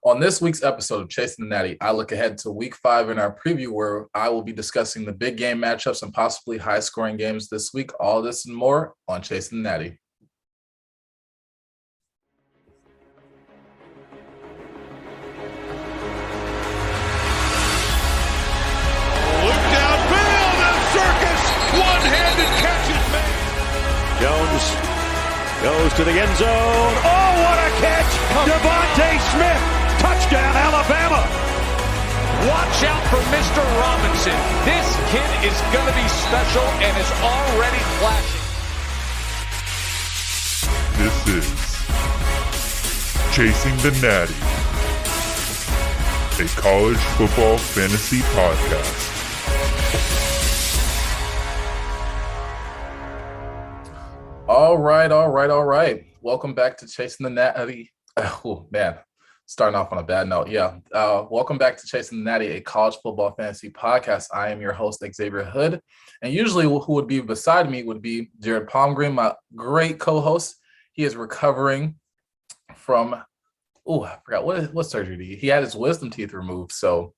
On this week's episode of Chasing the Natty, I look ahead to week 5 in our preview where I will be discussing the big game matchups and possibly high-scoring games this week. All this and more on Chasing the Natty. Look downfield and Circus one-handed catch is made. Jones goes to the end zone. Oh, what a catch! Devontae Smith. Touchdown, Alabama. Watch out for Mr. Robinson. This kid is going to be special and is already flashing. This is Chasing the Natty, a college football fantasy podcast. All right. Welcome back to Chasing the Natty. Oh, man. Starting off on a bad note. Welcome back to Chasing the Natty, a college football fantasy podcast. I am your host, Xavier Hood. And usually who would be beside me would be Jared Palmgren, my great co-host. He is recovering from, I forgot, what surgery he had his wisdom teeth removed. So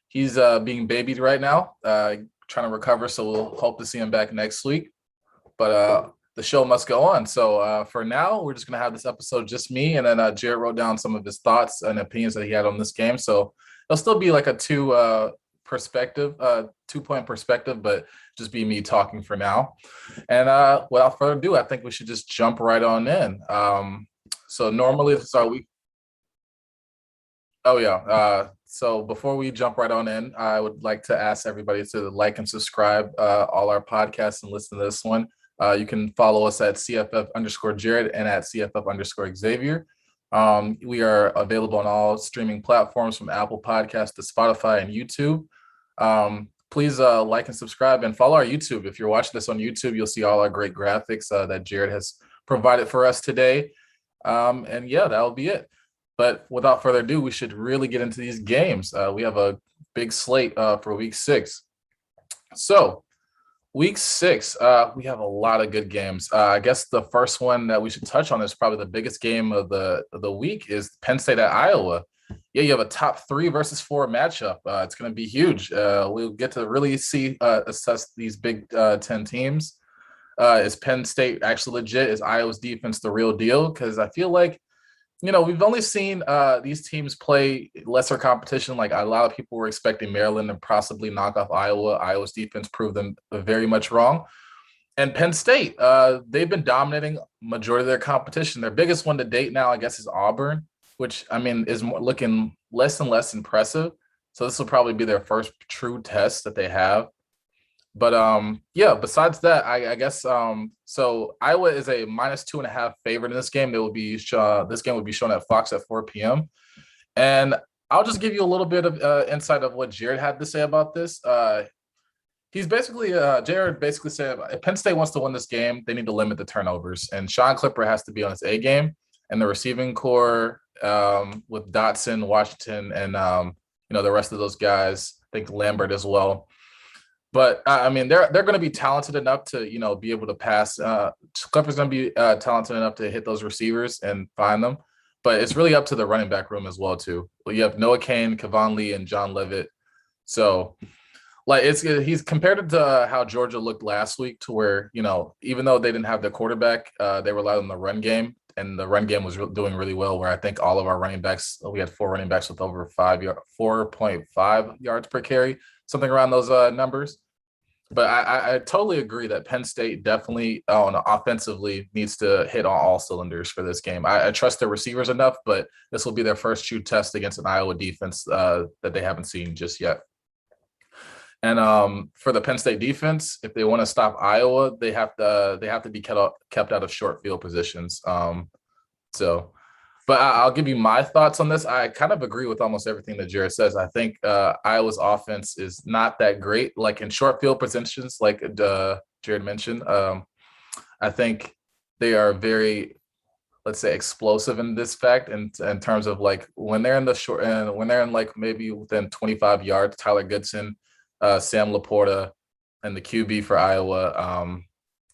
he's being babied right now, trying to recover. So we'll hope to see him back next week. But the show must go on. So for now, we're just going to have this episode just me. And then Jared wrote down some of his thoughts and opinions that he had on this game. So it'll still be like a two-point perspective, but just be me talking for now. And without further ado, I think we should just jump right on in. So normally this is our week. So before we jump right on in, I would like to ask everybody to like and subscribe all our podcasts and listen to this one. You can follow us at CFF_Jared and at CFF_Xavier. We are available on all streaming platforms from Apple Podcasts to Spotify and YouTube. Please like and subscribe and follow our YouTube. If you're watching this on YouTube, you'll see all our great graphics that Jared has provided for us today. That'll be it. But without further ado, we should really get into these games. We have a big slate for week 6. So week 6, we have a lot of good games. I guess the first one that we should touch on is probably the biggest game of the week is Penn State at Iowa. Yeah, you have a top 3 versus 4 matchup. It's going to be huge. We'll get to really assess these Big Ten teams. Is Penn State actually legit? Is Iowa's defense the real deal? Because I feel like, we've only seen these teams play lesser competition. Like a lot of people were expecting Maryland to possibly knock off Iowa. Iowa's defense proved them very much wrong. And Penn State, they've been dominating majority of their competition. Their biggest one to date now, I guess, is Auburn, which, is looking less and less impressive. So this will probably be their first true test that they have. But besides that, I guess so Iowa is a -2.5 favorite in this game. This game will be shown at Fox at 4 p.m. And I'll just give you a little bit of insight of what Jared had to say about this. Jared basically said if Penn State wants to win this game, they need to limit the turnovers. And Sean Clipper has to be on his A game, and the receiving core with Dotson, Washington, and the rest of those guys. I think Lambert as well. But they're going to be talented enough to be able to pass. Clipper's going to be talented enough to hit those receivers and find them. But it's really up to the running back room as well too. Well, you have Noah Cain, Kevon Lee, and John Leavitt. So he's compared it to how Georgia looked last week, to where even though they didn't have their quarterback, they relied on the run game, and the run game was doing really well. Where I think all of our running backs, we had 4 running backs with over 4.5 yards per carry, something around those numbers. But I totally agree that Penn State definitely offensively needs to hit on all cylinders for this game. I trust their receivers enough, but this will be their first true test against an Iowa defense that they haven't seen just yet. And for the Penn State defense, if they want to stop Iowa, they have to be kept out of short field positions. But I'll give you my thoughts on this. I kind of agree with almost everything that Jared says. I think Iowa's offense is not that great, like in short field positions, like Jared mentioned. I think they are very, let's say, explosive in this fact, in terms of like when they're in the short and when they're in like maybe within 25 yards, Tyler Goodson, Sam Laporta, and the QB for Iowa,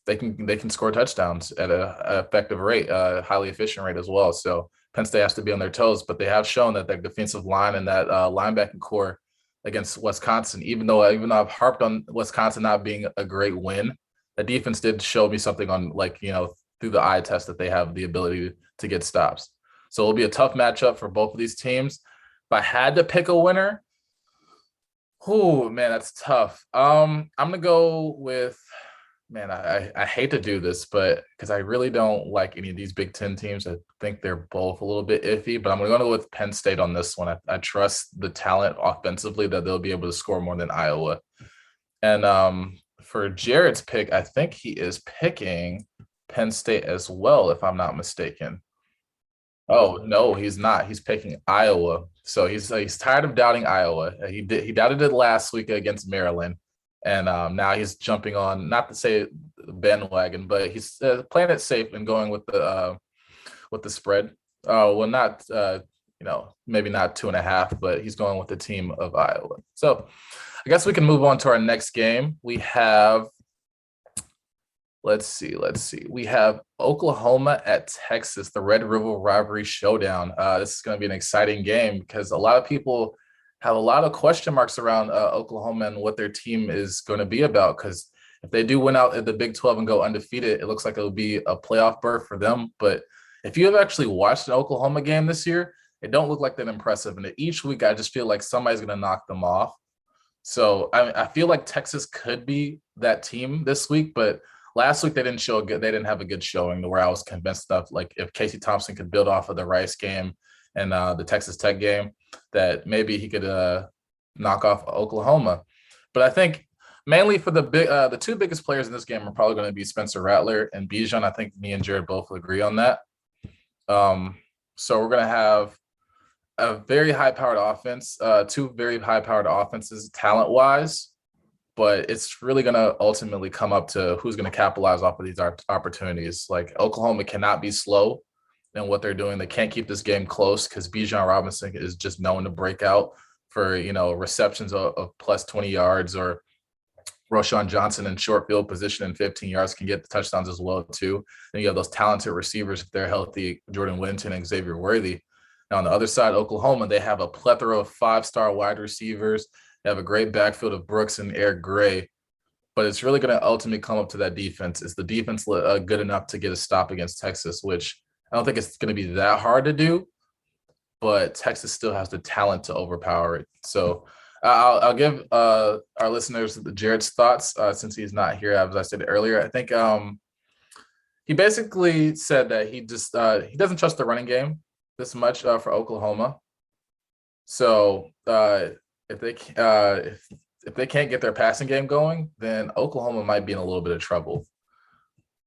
they can score touchdowns at an effective rate, highly efficient rate as well. So Penn State has to be on their toes, but they have shown that their defensive line and that linebacking core against Wisconsin, even though I've harped on Wisconsin not being a great win, the defense did show me something on through the eye test that they have the ability to get stops. So it'll be a tough matchup for both of these teams. If I had to pick a winner, oh man, that's tough. I'm gonna go with, man, I hate to do this, but because I really don't like any of these Big Ten teams. I think they're both a little bit iffy, but I'm gonna go with Penn State on this one. I trust the talent offensively that they'll be able to score more than Iowa. And for Jared's pick, I think he is picking Penn State as well, if I'm not mistaken. Oh no, he's not. He's picking Iowa. So he's tired of doubting Iowa. He doubted it last week against Maryland, and now he's jumping on, not to say bandwagon, but he's playing it safe and going with the spread. Well, not maybe not 2.5, but he's going with the team of Iowa. So I guess we can move on to our next game. We have. Let's see. We have Oklahoma at Texas, the Red River Rivalry Showdown. This is going to be an exciting game because a lot of people have a lot of question marks around Oklahoma and what their team is going to be about. Because if they do win out at the Big 12 and go undefeated, it looks like it'll be a playoff berth for them. But if you have actually watched an Oklahoma game this year, it don't look like that impressive. And each week, I just feel like somebody's going to knock them off. So I feel like Texas could be that team this week, but last week they didn't show good. They didn't have a good showing to where I was convinced of, like, if Casey Thompson could build off of the Rice game and the Texas Tech game, that maybe he could knock off Oklahoma. But I think mainly for the two biggest players in this game are probably going to be Spencer Rattler and Bijan. I think me and Jared both will agree on that. So we're going to have a very high-powered offense, two very high-powered offenses talent-wise. But it's really going to ultimately come up to who's going to capitalize off of these opportunities. Like, Oklahoma cannot be slow in what they're doing. They can't keep this game close because Bijan Robinson is just known to break out for, receptions of plus 20 yards, or Roshan Johnson in short field position in 15 yards can get the touchdowns as well too. Then you have those talented receivers, if they're healthy, Jordan Whittington and Xavier Worthy. Now on the other side, Oklahoma, they have a plethora of 5-star wide receivers. They have a great backfield of Brooks and Eric Gray, but it's really going to ultimately come up to that defense. Is the defense good enough to get a stop against Texas, which I don't think it's going to be that hard to do, but Texas still has the talent to overpower it. So I'll give our listeners Jared's thoughts since he's not here. As I said earlier, I think he basically said that he doesn't trust the running game this much for Oklahoma. So if they can't get their passing game going, then Oklahoma might be in a little bit of trouble.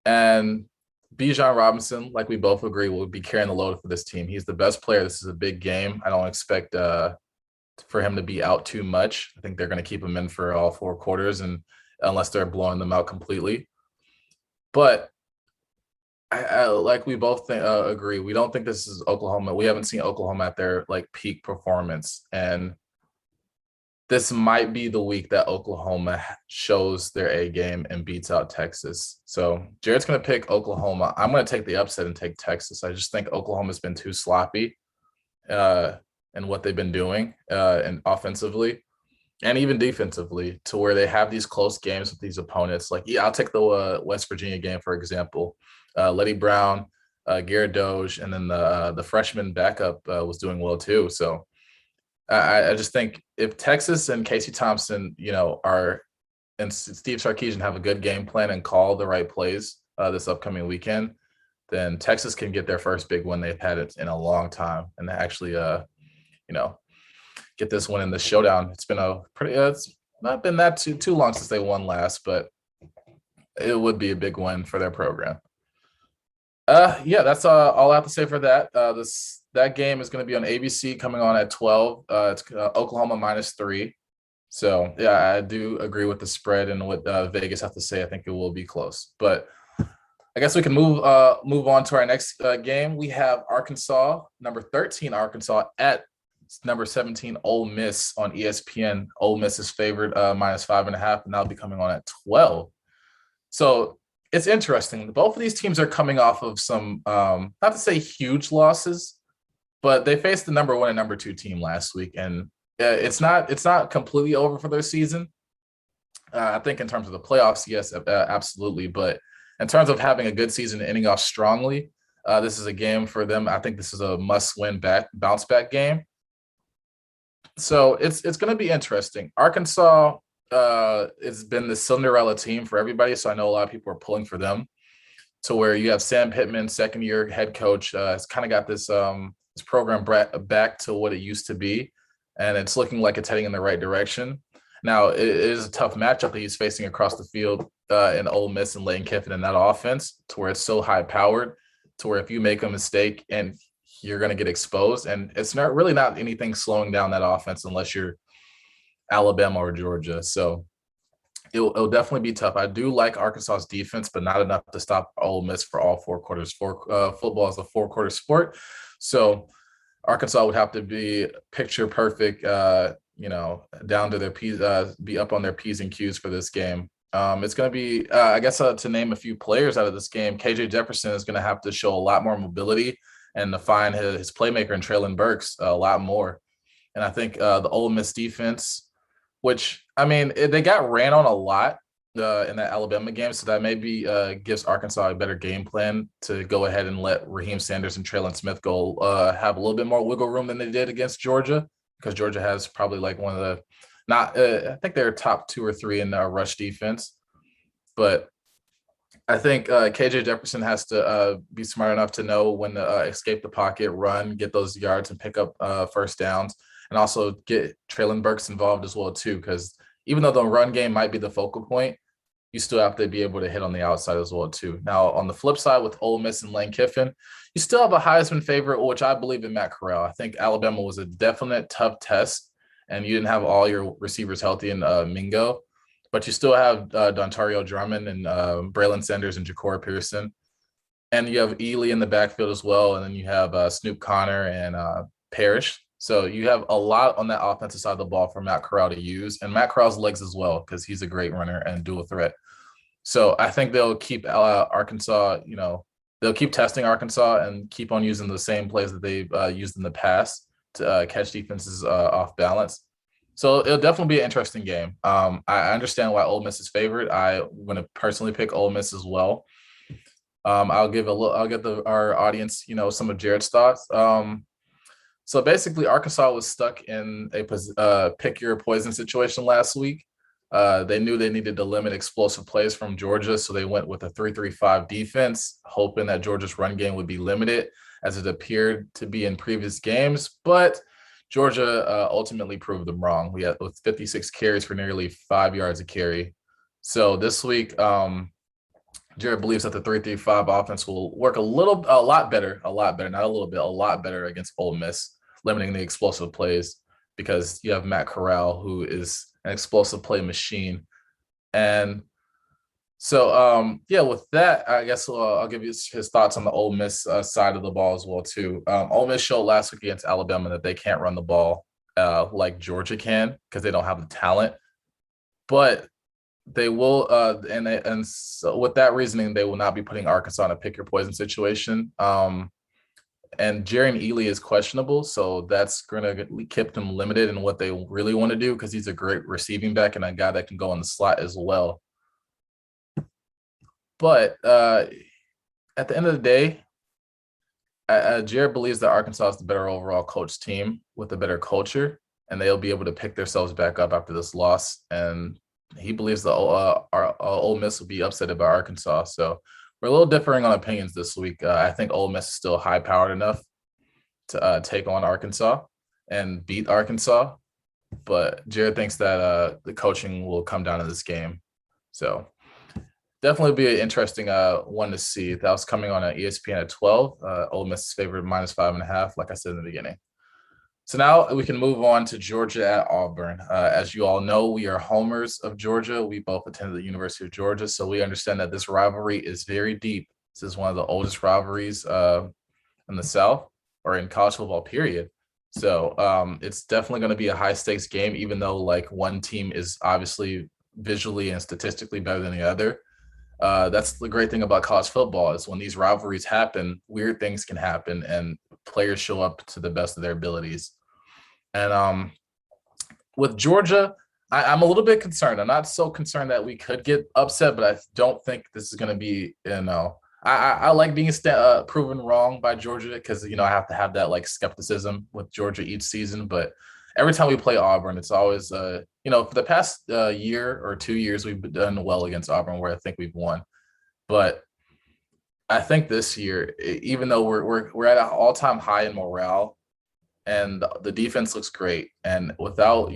And Bijan Robinson, like we both agree, will be carrying the load for this team. He's the best player. This is a big game. I don't expect for him to be out too much. I think they're going to keep him in for all 4 quarters, and unless they're blowing them out completely. But I like we both agree, we don't think this is Oklahoma. We haven't seen Oklahoma at their peak performance, and this might be the week that Oklahoma shows their A game and beats out Texas. So Jared's going to pick Oklahoma. I'm going to take the upset and take Texas. I just think Oklahoma's been too sloppy in what they've been doing and offensively and even defensively, to where they have these close games with these opponents. I'll take the West Virginia game, for example. Letty Brown, Garrett Doge, and then the freshman backup was doing well too. So I just think if Texas and Casey Thompson, and Steve Sarkisian have a good game plan and call the right plays this upcoming weekend, then Texas can get their first big win they've had it in a long time, and actually, get this win in the showdown. It's been it's not been that too long since they won last, but it would be a big win for their program. That's all I have to say for that. That game is going to be on ABC, coming on at 12. It's Oklahoma -3. So, yeah, I do agree with the spread and what Vegas have to say. I think it will be close. But I guess we can move on to our next game. We have Arkansas, number 13 Arkansas, at number 17 Ole Miss on ESPN. Ole Miss is favored -5.5, and that'll be coming on at 12. So it's interesting. Both of these teams are coming off of some, not to say huge losses, but they faced the number 1 and number 2 team last week, and it's not completely over for their season. I think in terms of the playoffs, yes, absolutely. But in terms of having a good season and ending off strongly, this is a game for them. I think this is a must-win bounce back game. So it's going to be interesting. Arkansas has been the Cinderella team for everybody, so I know a lot of people are pulling for them. To where you have Sam Pittman, second-year head coach, has kind of got this program back to what it used to be, and it's looking like it's heading in the right direction. Now, it is a tough matchup that he's facing across the field in Ole Miss and Lane Kiffin in that offense, to where it's so high-powered, to where if you make a mistake and you're going to get exposed, and it's not anything slowing down that offense unless you're Alabama or Georgia. So it'll definitely be tough. I do like Arkansas's defense, but not enough to stop Ole Miss for all 4 quarters. Football is a 4-quarter sport, so Arkansas would have to be picture perfect. Down to their P's, be up on their P's and Q's for this game. It's going to be, I guess, to name a few players out of this game, KJ Jefferson is going to have to show a lot more mobility and to find his playmaker in Treylon Burks a lot more. And I think the Ole Miss defense, which, I mean, they got ran on a lot in that Alabama game, so that maybe gives Arkansas a better game plan to go ahead and let Raheem Sanders and Traylon Smith go have a little bit more wiggle room than they did against Georgia, because Georgia has probably like one of the I think they're top 2 or 3 in rush defense. But I think KJ Jefferson has to be smart enough to know when to escape the pocket, run, get those yards, and pick up first downs, and also get Treylon Burks involved as well too, because even though the run game might be the focal point, you still have to be able to hit on the outside as well too. Now, on the flip side with Ole Miss and Lane Kiffin, you still have a Heisman favorite, which I believe in Matt Corral. I think Alabama was a definite tough test, and you didn't have all your receivers healthy in Mingo, but you still have Dontario Drummond and Braylon Sanders and Ja'Cory Pearson. And you have Ely in the backfield as well, and then you have Snoop Connor and Parrish. So you have a lot on that offensive side of the ball for Matt Corral to use, and Matt Corral's legs as well, because he's a great runner and dual threat. So I think they'll keep Arkansas, they'll keep testing Arkansas and keep on using the same plays that they've used in the past to catch defenses off balance. So it'll definitely be an interesting game. I understand why Ole Miss is favored. I'm going to personally pick Ole Miss as well. I'll get our audience, some of Jared's thoughts. So basically, Arkansas was stuck in a pick your poison situation last week. They knew they needed to limit explosive plays from Georgia, so they went with a 3-3-5 defense, hoping that Georgia's run game would be limited, as it appeared to be in previous games. But Georgia ultimately proved them wrong. We had with 56 carries for nearly 5 yards a carry. So this week, Jared believes that the 3-3-5 offense will work a lot better, not a little bit, a lot better against Ole Miss, limiting the explosive plays, because you have Matt Corral, who is an explosive play machine. And so, with that, I guess I'll give you his thoughts on the Ole Miss side of the ball as well, too. Ole Miss showed last week against Alabama that they can't run the ball like Georgia can, because they don't have the talent. But they will, and so with that reasoning, they will not be putting Arkansas in a pick your poison situation. And Jerry Ely is questionable, so that's going to keep them limited in what they really want to do, because he's a great receiving back and a guy that can go in the slot as well. But at the end of the day, Jared believes that Arkansas is the better overall coach team with a better culture, and they'll be able to pick themselves back up after this loss. And he believes that Ole Miss will be upset about Arkansas. So we're a little differing on opinions this week. I think Ole Miss is still high-powered enough to take on Arkansas and beat Arkansas. But Jared thinks that the coaching will come down to this game. So definitely be an interesting one to see. That was coming on ESPN at 12. Ole Miss is favored -5.5, like I said in the beginning. So now we can move on to Georgia at Auburn. As you all know, we are homers of Georgia. We both attended the University of Georgia, so we understand that this rivalry is very deep. This is one of the oldest rivalries in the South, or in college football, period. So it's definitely going to be a high-stakes game, even though like one team is obviously visually and statistically better than the other. That's the great thing about college football, is when these rivalries happen, weird things can happen, and players show up to the best of their abilities. And with Georgia, I'm a little bit concerned. I'm not so concerned that we could get upset, but I don't think this is going to be, I like being proven wrong by Georgia because, I have to have that like skepticism with Georgia each season. But every time we play Auburn, it's always, for the past year or 2 years, we've done well against Auburn where I think we've won. But I think this year, even though we're at an all-time high in morale and the defense looks great, and without,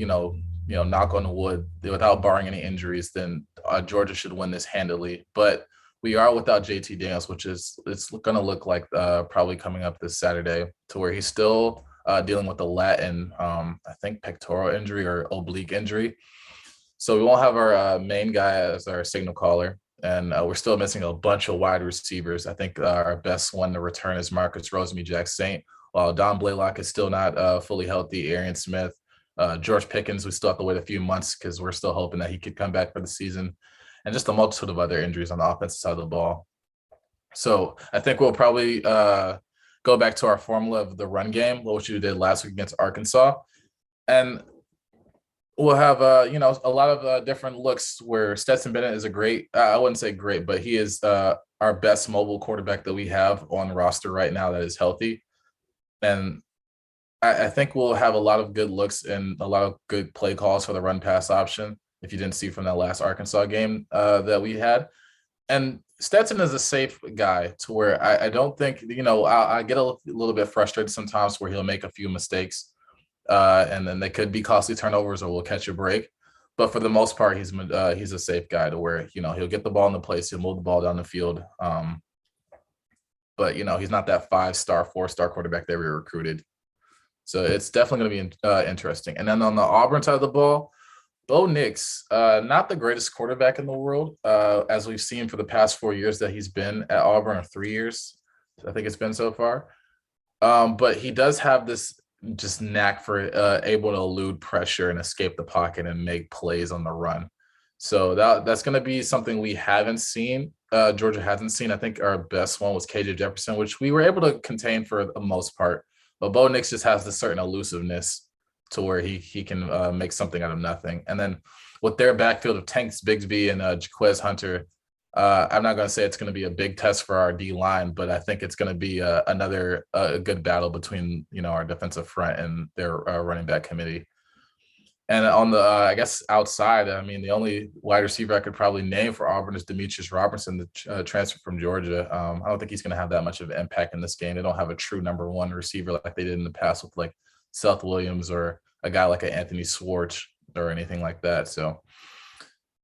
knock on wood, without barring any injuries, then Georgia should win this handily. But we are without JT Daniels, which it's going to look like probably coming up this Saturday, to where he's still dealing with the Latin, I think pectoral injury or oblique injury. So we won't have our main guy as our signal caller. And we're still missing a bunch of wide receivers. I think our best one to return is Marcus Rosemy-Jack St. While Don Blaylock is still not fully healthy, Arian Smith, George Pickens, we still have to wait a few months because we're still hoping that he could come back for the season, and just a multitude of other injuries on the offensive side of the ball. So I think we'll probably go back to our formula of the run game, which we did last week against Arkansas. And we'll have, a lot of different looks where Stetson Bennett is I wouldn't say great, but he is our best mobile quarterback that we have on the roster right now that is healthy. And I think we'll have a lot of good looks and a lot of good play calls for the run pass option, if you didn't see from that last Arkansas game that we had. And Stetson is a safe guy to where I don't think, I get a little bit frustrated sometimes where he'll make a few mistakes. And then they could be costly turnovers or we'll catch a break. But for the most part, he's a safe guy to where, he'll get the ball in the place, he'll move the ball down the field. But, he's not that 5-star, 4-star quarterback that we recruited. So it's definitely going to be interesting. And then on the Auburn side of the ball, Bo Nix, not the greatest quarterback in the world, as we've seen for the past 4 years that he's been at Auburn, or 3 years, I think it's been so far. But he does have this just knack for able to elude pressure and escape the pocket and make plays on the run. So that's going to be something we haven't seen. Georgia hasn't seen. I think our best one was KJ Jefferson, which we were able to contain for the most part. But Bo Nix just has this certain elusiveness to where he can make something out of nothing. And then with their backfield of Tanks Bigsby and Jaquez Hunter, I'm not going to say it's going to be a big test for our D-line, but I think it's going to be another good battle between, our defensive front and their running back committee. And on the, I guess, outside, the only wide receiver I could probably name for Auburn is Demetrius Robertson, the transfer from Georgia. I don't think he's going to have that much of an impact in this game. They don't have a true number one receiver like they did in the past with like Seth Williams or a guy like an Anthony Swartz or anything like that. So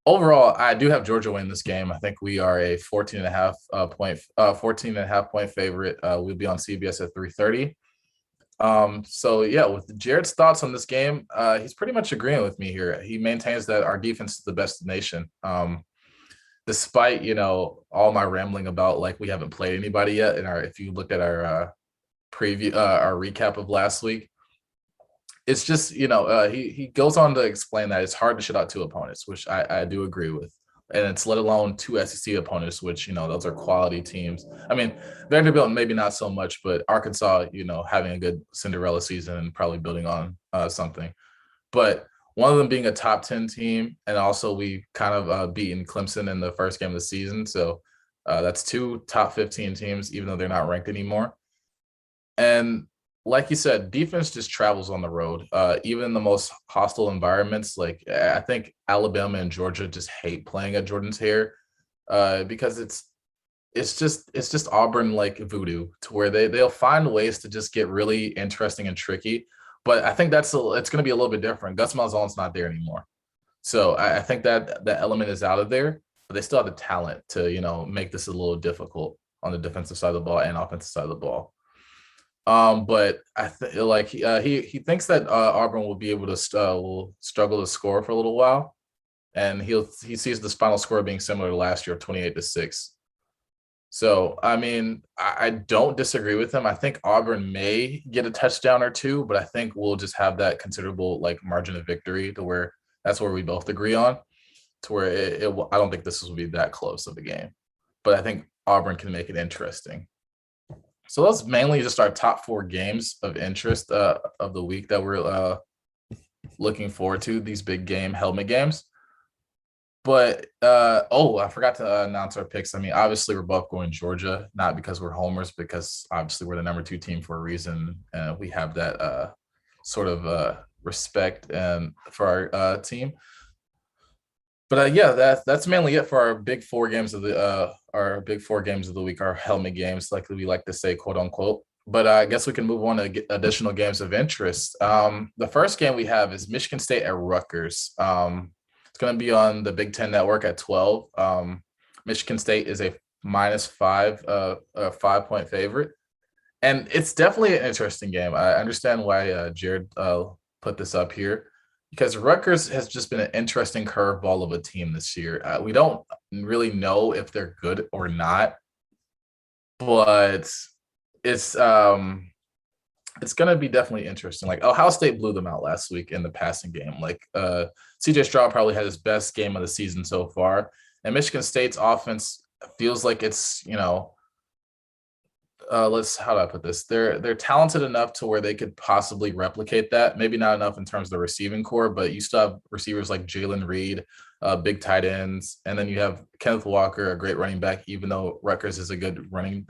overall, I do have Georgia win this game. I think we are a 14.5 point favorite. We'll be on CBS at 3:30. So yeah, with Jared's thoughts on this game, he's pretty much agreeing with me here. He maintains that our defense is the best in the nation. Despite, all my rambling about like we haven't played anybody yet. If you looked at our preview, our recap of last week, it's just, he goes on to explain that it's hard to shut out two opponents, which I do agree with. And it's let alone two SEC opponents, which, those are quality teams. Vanderbilt, maybe not so much, but Arkansas, having a good Cinderella season and probably building on something. But one of them being a top 10 team, and also we kind of beaten Clemson in the first game of the season. So that's two top 15 teams, even though they're not ranked anymore. And like you said, defense just travels on the road, even in the most hostile environments. Like I think Alabama and Georgia just hate playing at Jordan's Hair because it's just Auburn like voodoo, to where they'll find ways to just get really interesting and tricky. But I think it's going to be a little bit different. Gus Malzahn's not there anymore, so I think that element is out of there. But they still have the talent to make this a little difficult on the defensive side of the ball and offensive side of the ball. But I think he thinks that Auburn will be able to will struggle to score for a little while, and he sees the final score being similar to last year of 28-6. So I don't disagree with him. I think Auburn may get a touchdown or two, but I think we'll just have that considerable like margin of victory to where that's where we both agree on. To where I don't think this will be that close of a game, but I think Auburn can make it interesting. So those mainly just our top 4 games of interest of the week that we're looking forward to, these big game helmet games. But I forgot to announce our picks. I mean, obviously we're both going Georgia, not because we're homers, because obviously we're the number 2 team for a reason, and we have that sort of respect and for our team. But that's mainly it for our big 4 games of the week, our helmet games, like we like to say, quote unquote. But I guess we can move on to additional games of interest. The first game we have is Michigan State at Rutgers. It's going to be on the Big Ten Network at 12. Michigan State is a -5, a 5-point favorite. And it's definitely an interesting game. I understand why Jared put this up here, because Rutgers has just been an interesting curveball of a team this year. We don't really know if they're good or not, but it's going to be definitely interesting. Like, Ohio State blew them out last week in the passing game. Like, CJ Stroud probably had his best game of the season so far, and Michigan State's offense feels like it's, how do I put this? They're talented enough to where they could possibly replicate that. Maybe not enough in terms of the receiving core, but you still have receivers like Jalen Reed, big tight ends, and then you have Kenneth Walker, a great running back, even though Rutgers is a good running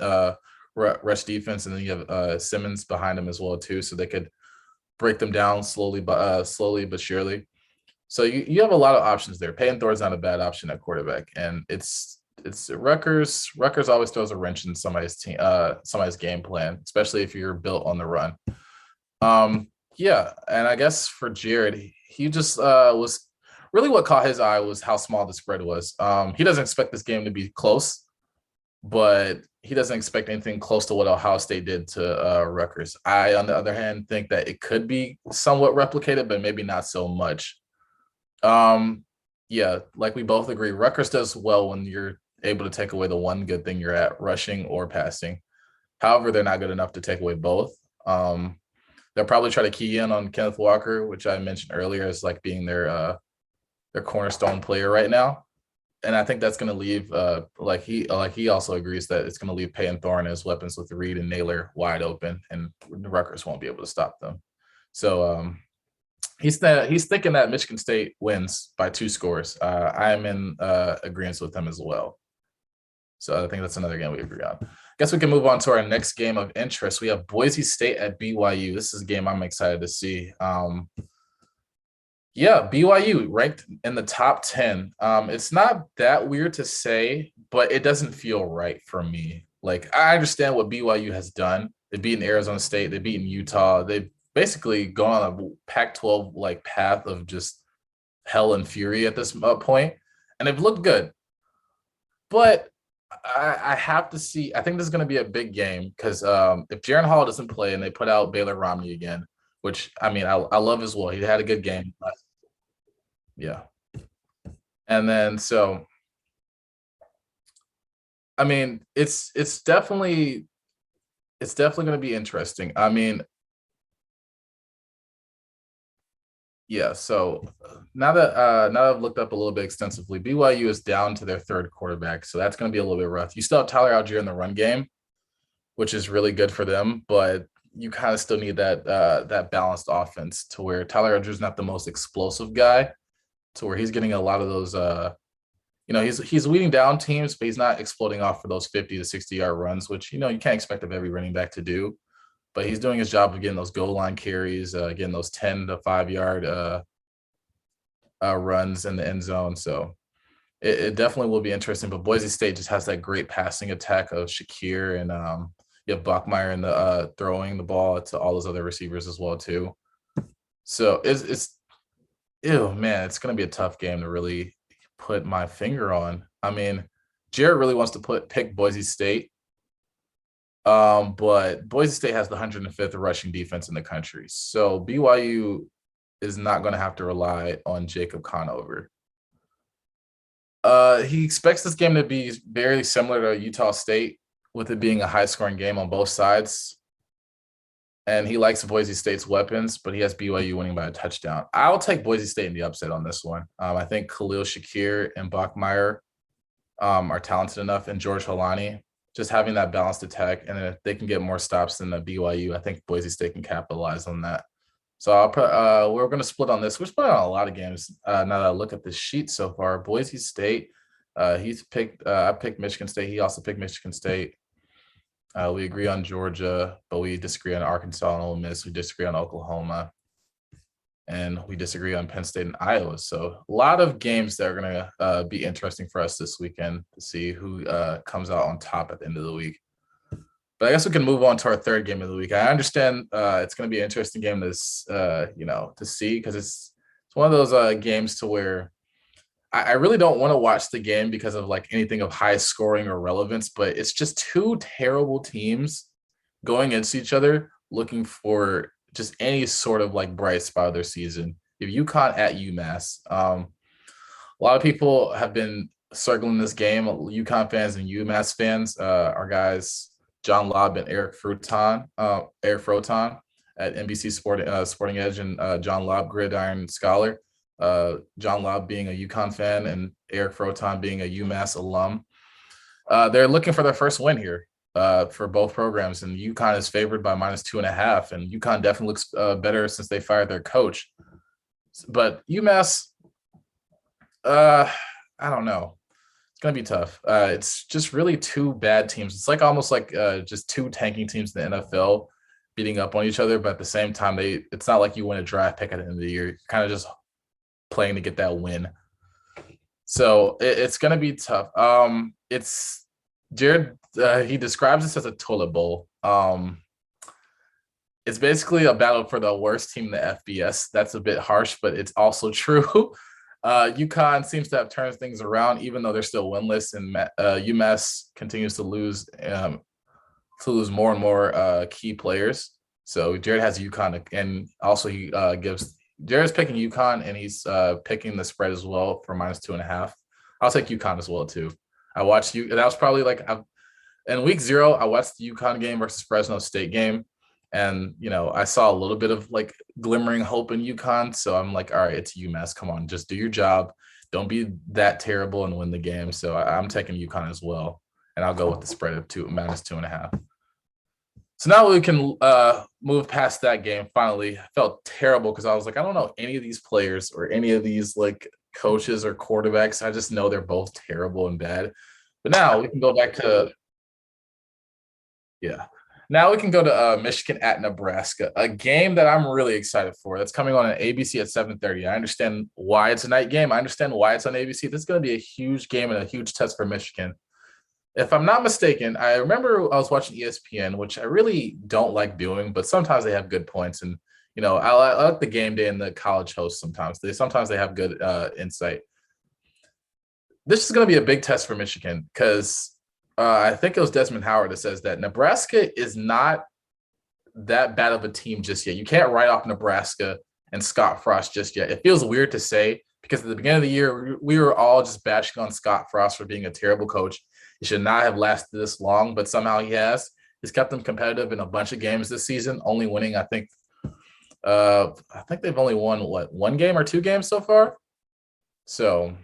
rush defense, and then you have Simmons behind them as well too, so they could break them down slowly but surely. So you have a lot of options there. Payton Thorne's not a bad option at quarterback, and it's Rutgers. Rutgers always throws a wrench in somebody's game plan, especially if you're built on the run. And I guess for Jared, he just was really what caught his eye was how small the spread was. He doesn't expect this game to be close, but he doesn't expect anything close to what Ohio State did to Rutgers. I, on the other hand, think that it could be somewhat replicated, but maybe not so much. Like we both agree, Rutgers does well when you're able to take away the one good thing you're at, rushing or passing. However, they're not good enough to take away both. They'll probably try to key in on Kenneth Walker, which I mentioned earlier as like being their cornerstone player right now. And I think that's going to leave, he also agrees that it's going to leave Payton Thorne as weapons with Reed and Naylor wide open, and the Rutgers won't be able to stop them. So he's thinking that Michigan State wins by 2 scores. I'm in agreement with him as well. So I think that's another game we agree on. I guess we can move on to our next game of interest. We have Boise State at BYU. This is a game I'm excited to see. BYU ranked in the top 10. It's not that weird to say, but it doesn't feel right for me. Like, I understand what BYU has done. They've beaten Arizona State. They've beaten Utah. They've basically gone on a Pac-12 like path of just hell and fury at this point, and they've looked good. But I have to see. I think this is going to be a big game because if Jaren Hall doesn't play and they put out Baylor Romney again, which I mean I love as well. He had a good game. And then so I mean it's definitely going to be interesting. I mean, so now that I've looked up a little bit extensively, BYU is down to their 3rd quarterback, so that's going to be a little bit rough. You still have Tyler Algier in the run game, which is really good for them, but you kind of still need that balanced offense to where Tyler Algier is not the most explosive guy, to where he's getting a lot of those. He's weeding down teams, but he's not exploding off for those 50 to 60-yard runs, which you can't expect of every running back to do. But he's doing his job of getting those goal line carries, getting those 10 to 5-yard runs in the end zone. So it definitely will be interesting. But Boise State just has that great passing attack of Shakir, and you have Bachmeier in the throwing the ball to all those other receivers as well too. So it's going to be a tough game to really put my finger on. I mean, Jared really wants to pick Boise State. But Boise State has the 105th rushing defense in the country. So BYU is not going to have to rely on Jacob Conover. He expects this game to be very similar to Utah State, with it being a high-scoring game on both sides. And he likes Boise State's weapons, but he has BYU winning by a touchdown. I'll take Boise State in the upset on this one. I think Khalil Shakir and Bachmeier are talented enough, and George Holani. just having that balanced attack. And if they can get more stops than the BYU, I think Boise State can capitalize on that. So I'll put we're going to split on this. We're splitting on a lot of games now that I look at the sheet so far. Boise State, I picked Michigan State. He also picked Michigan State. We agree on Georgia, but we disagree on Arkansas and Ole Miss. We disagree on Oklahoma. And we disagree on Penn State and Iowa. So a lot of games that are going to be interesting for us this weekend to see who comes out on top at the end of the week. But I guess we can move on to our third game of the week. I understand it's going to be an interesting game to see because it's one of those games to where I really don't want to watch the game because of like anything of high scoring or relevance, but it's just two terrible teams going against each other looking for just any sort of like bright spot of their season. If UConn at UMass, a lot of people have been circling this game. UConn fans and UMass fans, our guys John Lobb and Eric Froton at NBC Sporting Edge, and John Lobb, Gridiron Scholar. John Lobb being a UConn fan and Eric Froton being a UMass alum. They're looking for their first win here. For both programs, and UConn is favored by -2.5, and UConn definitely looks better since they fired their coach. But UMass, I don't know. It's going to be tough. It's just really two bad teams. It's like almost like just two tanking teams in the NFL beating up on each other, but at the same time, it's not like you win a draft pick at the end of the year. You're kind of just playing to get that win. So it's going to be tough. It's Jared, he describes this as a toilet bowl. It's basically a battle for the worst team in the FBS. That's a bit harsh, but it's also true. UConn seems to have turned things around, even though they're still winless, and UMass continues to lose more and more key players. So Jared has UConn, and also Jared's picking UConn, and he's picking the spread as well for -2.5. I'll take UConn as well too. I watched that was probably like in week 0, I watched the UConn game versus Fresno State game. And, I saw a little bit of like glimmering hope in UConn. So I'm like, all right, it's UMass. Come on, just do your job. Don't be that terrible and win the game. So I'm taking UConn as well. And I'll go with the spread of -2.5. So now we can move past that game. Finally, I felt terrible because I was like, I don't know any of these players or any of these like coaches or quarterbacks. I just know they're both terrible and bad. But now we can go back to Michigan at Nebraska, a game that I'm really excited for. That's coming on ABC at 7:30. I understand why it's a night game. I understand why it's on ABC. This is going to be a huge game and a huge test for Michigan. If I'm not mistaken, I remember I was watching ESPN, which I really don't like doing, but sometimes they have good points. And I like the game day and the college hosts sometimes. They have good insight. This is going to be a big test for Michigan because I think it was Desmond Howard that says that Nebraska is not that bad of a team just yet. You can't write off Nebraska and Scott Frost just yet. It feels weird to say because at the beginning of the year, we were all just bashing on Scott Frost for being a terrible coach. He should not have lasted this long, but somehow he has. He's kept them competitive in a bunch of games this season, only winning, I think they've only won, one game or two games so far? So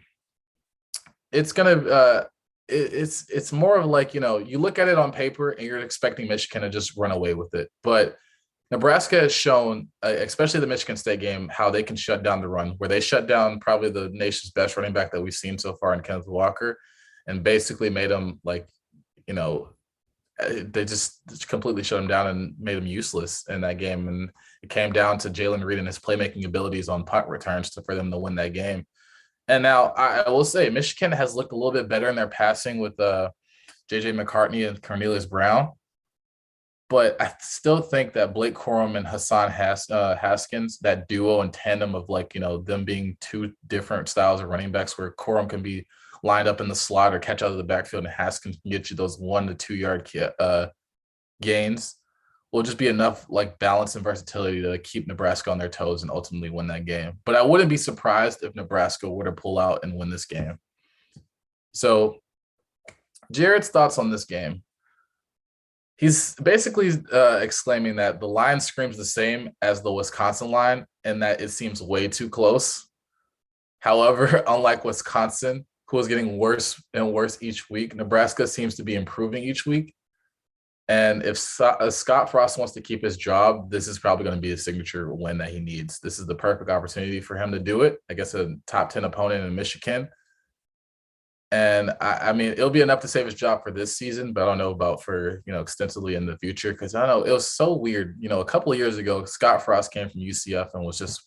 it's going to it's more of like, you look at it on paper and you're expecting Michigan to just run away with it. But Nebraska has shown, especially the Michigan State game, how they can shut down the run, where they shut down probably the nation's best running back that we've seen so far in Kenneth Walker and basically made him they just completely shut him down and made him useless in that game. And it came down to Jalen Reed and his playmaking abilities on punt returns for them to win that game. And now I will say Michigan has looked a little bit better in their passing with J.J. McCartney and Cornelius Brown. But I still think that Blake Corum and Hassan Haskins, that duo and tandem of them being two different styles of running backs where Corum can be lined up in the slot or catch out of the backfield and Haskins can get you those 1 to 2 yard gains, will just be enough balance and versatility to keep Nebraska on their toes and ultimately win that game. But I wouldn't be surprised if Nebraska were to pull out and win this game. So Jared's thoughts on this game. He's basically exclaiming that the line screams the same as the Wisconsin line and that it seems way too close. However, unlike Wisconsin, who is getting worse and worse each week. Nebraska seems to be improving each week. And if Scott Frost wants to keep his job, this is probably going to be a signature win that he needs. This is the perfect opportunity for him to do it against a top 10 opponent in Michigan. And I mean, it'll be enough to save his job for this season, but I don't know about for, extensively in the future. Cause I don't know, it was so weird. A couple of years ago, Scott Frost came from UCF and was just,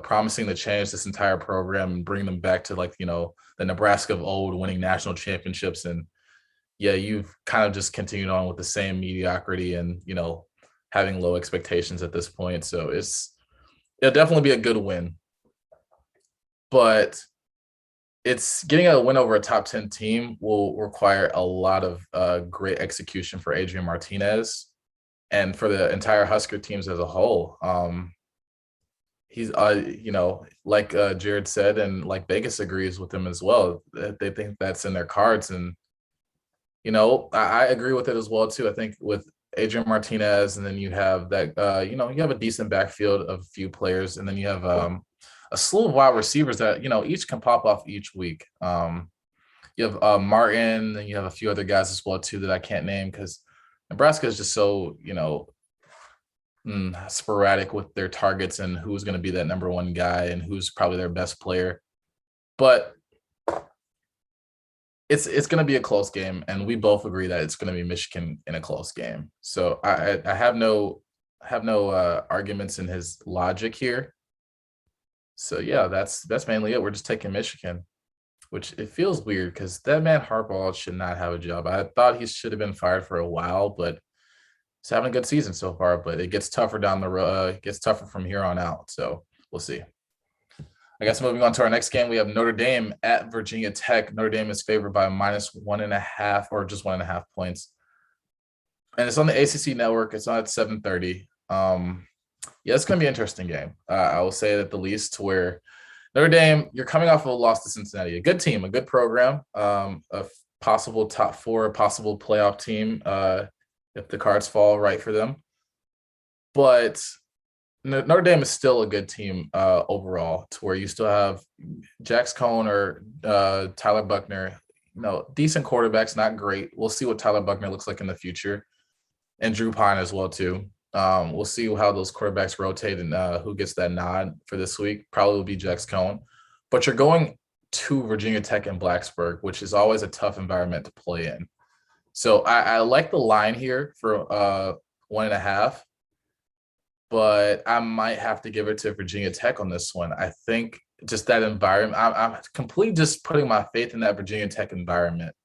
promising to change this entire program and bring them back to the Nebraska of old, winning national championships. And yeah, you've kind of just continued on with the same mediocrity and, having low expectations at this point. So it'll definitely be a good win. But it's getting a win over a top 10 team will require a lot of great execution for Adrian Martinez and for the entire Husker teams as a whole. He's, like Jared said, and like Vegas agrees with him as well, they think that's in their cards. And, I agree with it as well, too. I think with Adrian Martinez, and then you have that, you have a decent backfield of a few players, and then you have a slew of wide receivers that, each can pop off each week. You have Martin, and you have a few other guys as well, too, that I can't name because Nebraska is just so, sporadic with their targets and who's going to be that number one guy and who's probably their best player. But it's going to be a close game, and we both agree that it's going to be Michigan in a close game. So I have no arguments in his logic here. So yeah, that's mainly it. We're just taking Michigan, which it feels weird because that man Harbaugh should not have a job. I thought he should have been fired for a while, but he's having a good season so far. But it gets tougher down the road. It gets tougher from here on out. So we'll see. I guess moving on to our next game, we have Notre Dame at Virginia Tech. Notre Dame is favored by -1.5 or just 1.5 points. And it's on the ACC network. It's on at 7:30. Yeah, it's going to be an interesting game. I will say at the least, to where Notre Dame, you're coming off of a loss to Cincinnati, a good team, a good program, a possible top 4, possible playoff team if the cards fall right for them. But Notre Dame is still a good team overall, to where you still have Jax Cohn or Tyler Buckner, decent quarterbacks, not great. We'll see what Tyler Buckner looks like in the future, and Drew Pine as well too. We'll see how those quarterbacks rotate and who gets that nod for this week. Probably will be Jax Cohn. But you're going to Virginia Tech and Blacksburg, which is always a tough environment to play in. So I like the line here for 1.5. But I might have to give it to Virginia Tech on this one. I think just that environment, I'm completely just putting my faith in that Virginia Tech environment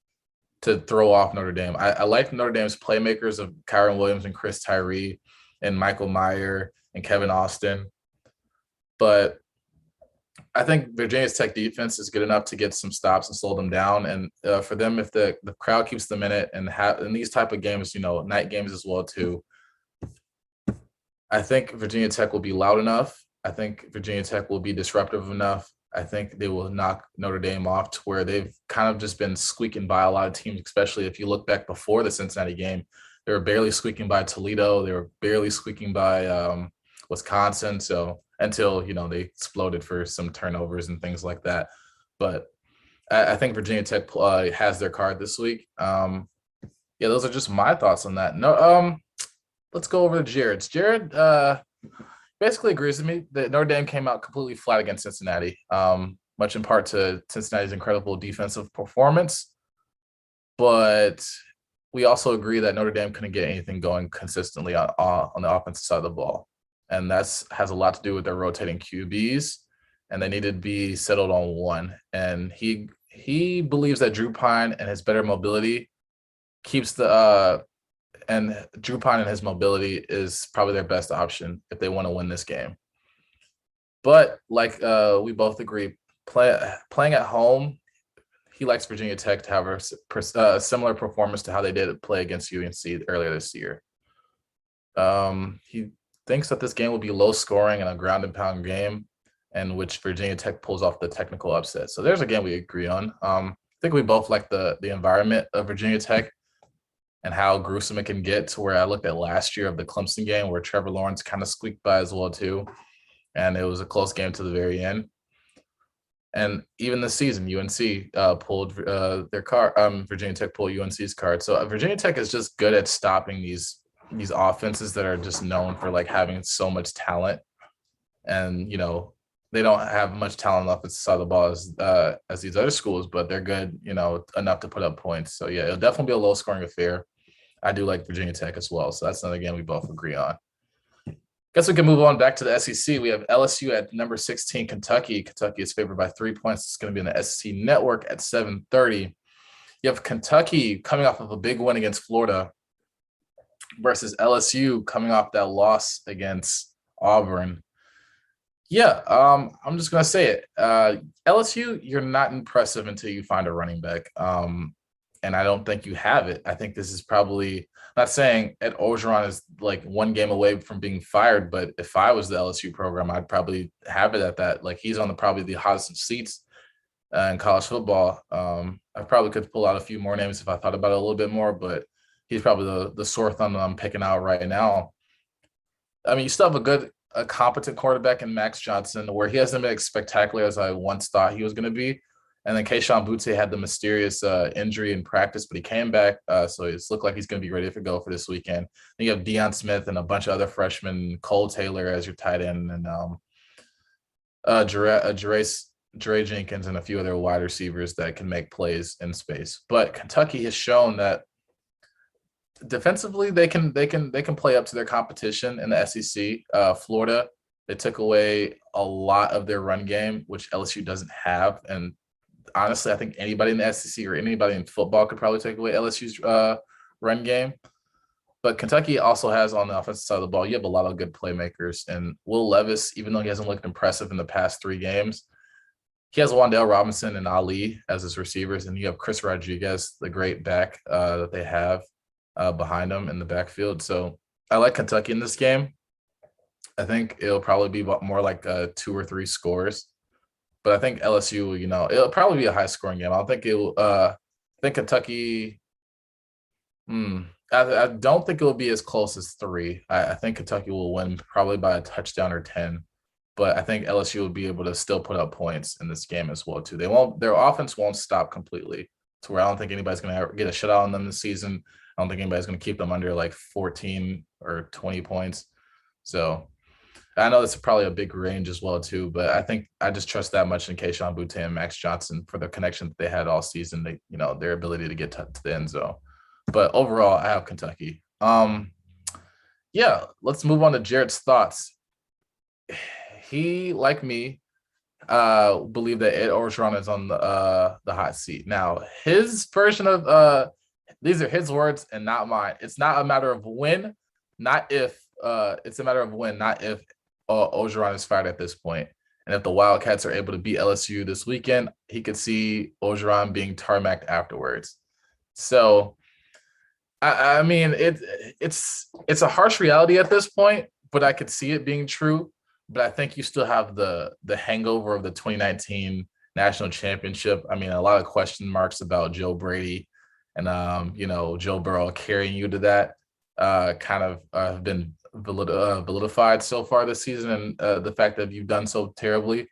to throw off Notre Dame. I like Notre Dame's playmakers of Kyron Williams and Chris Tyree and Michael Meyer and Kevin Austin. But I think Virginia Tech defense is good enough to get some stops and slow them down. And for them, if the crowd keeps them in it and in these type of games, night games as well too, I think Virginia Tech will be loud enough. I think Virginia Tech will be disruptive enough. I think they will knock Notre Dame off to where they've kind of just been squeaking by a lot of teams, especially if you look back before the Cincinnati game. They were barely squeaking by Toledo. They were barely squeaking by Wisconsin. So until, they exploded for some turnovers and things like that. But I think Virginia Tech has their card this week. Yeah, those are just my thoughts on that. No, let's go over to Jared's. Jared basically agrees with me that Notre Dame came out completely flat against Cincinnati, much in part to Cincinnati's incredible defensive performance. But we also agree that Notre Dame couldn't get anything going consistently on the offensive side of the ball. And that has a lot to do with their rotating QBs, and they needed to be settled on one. And he believes that Drew Pine and his better mobility keeps and Drew Pine and his mobility is probably their best option if they want to win this game. But like we both agree, playing at home, he likes Virginia Tech to have a similar performance to how they did play against UNC earlier this year. He thinks that this game will be low scoring and a ground and pound game, in which Virginia Tech pulls off the technical upset. So there's a game we agree on. I think we both like the environment of Virginia Tech and how gruesome it can get, to where I looked at last year of the Clemson game where Trevor Lawrence kind of squeaked by as well too. And it was a close game to the very end. And even this season, UNC pulled their card. Virginia Tech pulled UNC's card. So Virginia Tech is just good at stopping these offenses that are just known for like having so much talent. And they don't have much talent on the offensive side of the ball as these other schools, but they're good, enough to put up points. So yeah, it'll definitely be a low scoring affair. I do like Virginia Tech as well. So that's another game we both agree on. Guess we can move on back to the SEC. We have LSU at number 16, Kentucky. Kentucky is favored by 3 points. It's going to be in the SEC Network at 7:30. You have Kentucky coming off of a big win against Florida versus LSU coming off that loss against Auburn. Yeah, I'm just going to say it. LSU, you're not impressive until you find a running back. And I don't think you have it. I think this is probably not saying Ed Orgeron is like one game away from being fired, but if I was the LSU program, I'd probably have it at that. Like he's on probably the hottest seats in college football. I probably could pull out a few more names if I thought about it a little bit more, but he's probably the sore thumb that I'm picking out right now. I mean, you still have a competent quarterback in Max Johnson, where he hasn't been as spectacular as I once thought he was going to be. And then Kayshon Boutte had the mysterious injury in practice, but he came back. So it's looked like he's going to be ready to go for this weekend. Then you have Deion Smith and a bunch of other freshmen, Cole Taylor as your tight end, and Jere Jenkins and a few other wide receivers that can make plays in space. But Kentucky has shown that defensively they can play up to their competition in the SEC. Florida, they took away a lot of their run game, which LSU doesn't have. And honestly, I think anybody in the SEC or anybody in football could probably take away LSU's run game. But Kentucky also has on the offensive side of the ball, you have a lot of good playmakers. And Will Levis, even though he hasn't looked impressive in the past 3 games, he has Wan'Dale Robinson and Ali as his receivers. And you have Chris Rodriguez, the great back that they have behind them in the backfield. So I like Kentucky in this game. I think it'll probably be more like 2 or 3 scores. But I think LSU, it'll probably be a high-scoring game. I don't think I think Kentucky. I don't think it will be as close as 3. I think Kentucky will win probably by a touchdown or 10. But I think LSU will be able to still put up points in this game as well too. Their offense won't stop completely, to where I don't think anybody's going to get a shutout on them this season. I don't think anybody's going to keep them under like 14 or 20 points. So I know that's probably a big range as well too, but I think I just trust that much in Kayshon Boutte and Max Johnson for the connection that they had all season, their ability to get to the end zone. But overall, I have Kentucky. Yeah, let's move on to Jared's thoughts. He, like me, believed that Ed Orgeron is on the hot seat. Now, his version of these are his words and not mine. It's not a matter of when, not if. It's a matter of when, not if Orgeron is fired at this point. And if the Wildcats are able to beat LSU this weekend, he could see Orgeron being tarmacked afterwards. So, I mean, it's a harsh reality at this point, but I could see it being true. But I think you still have the hangover of the 2019 national championship. I mean, a lot of question marks about Joe Brady and, Joe Burrow carrying you to that kind of have been validified so far this season, and the fact that you've done so terribly.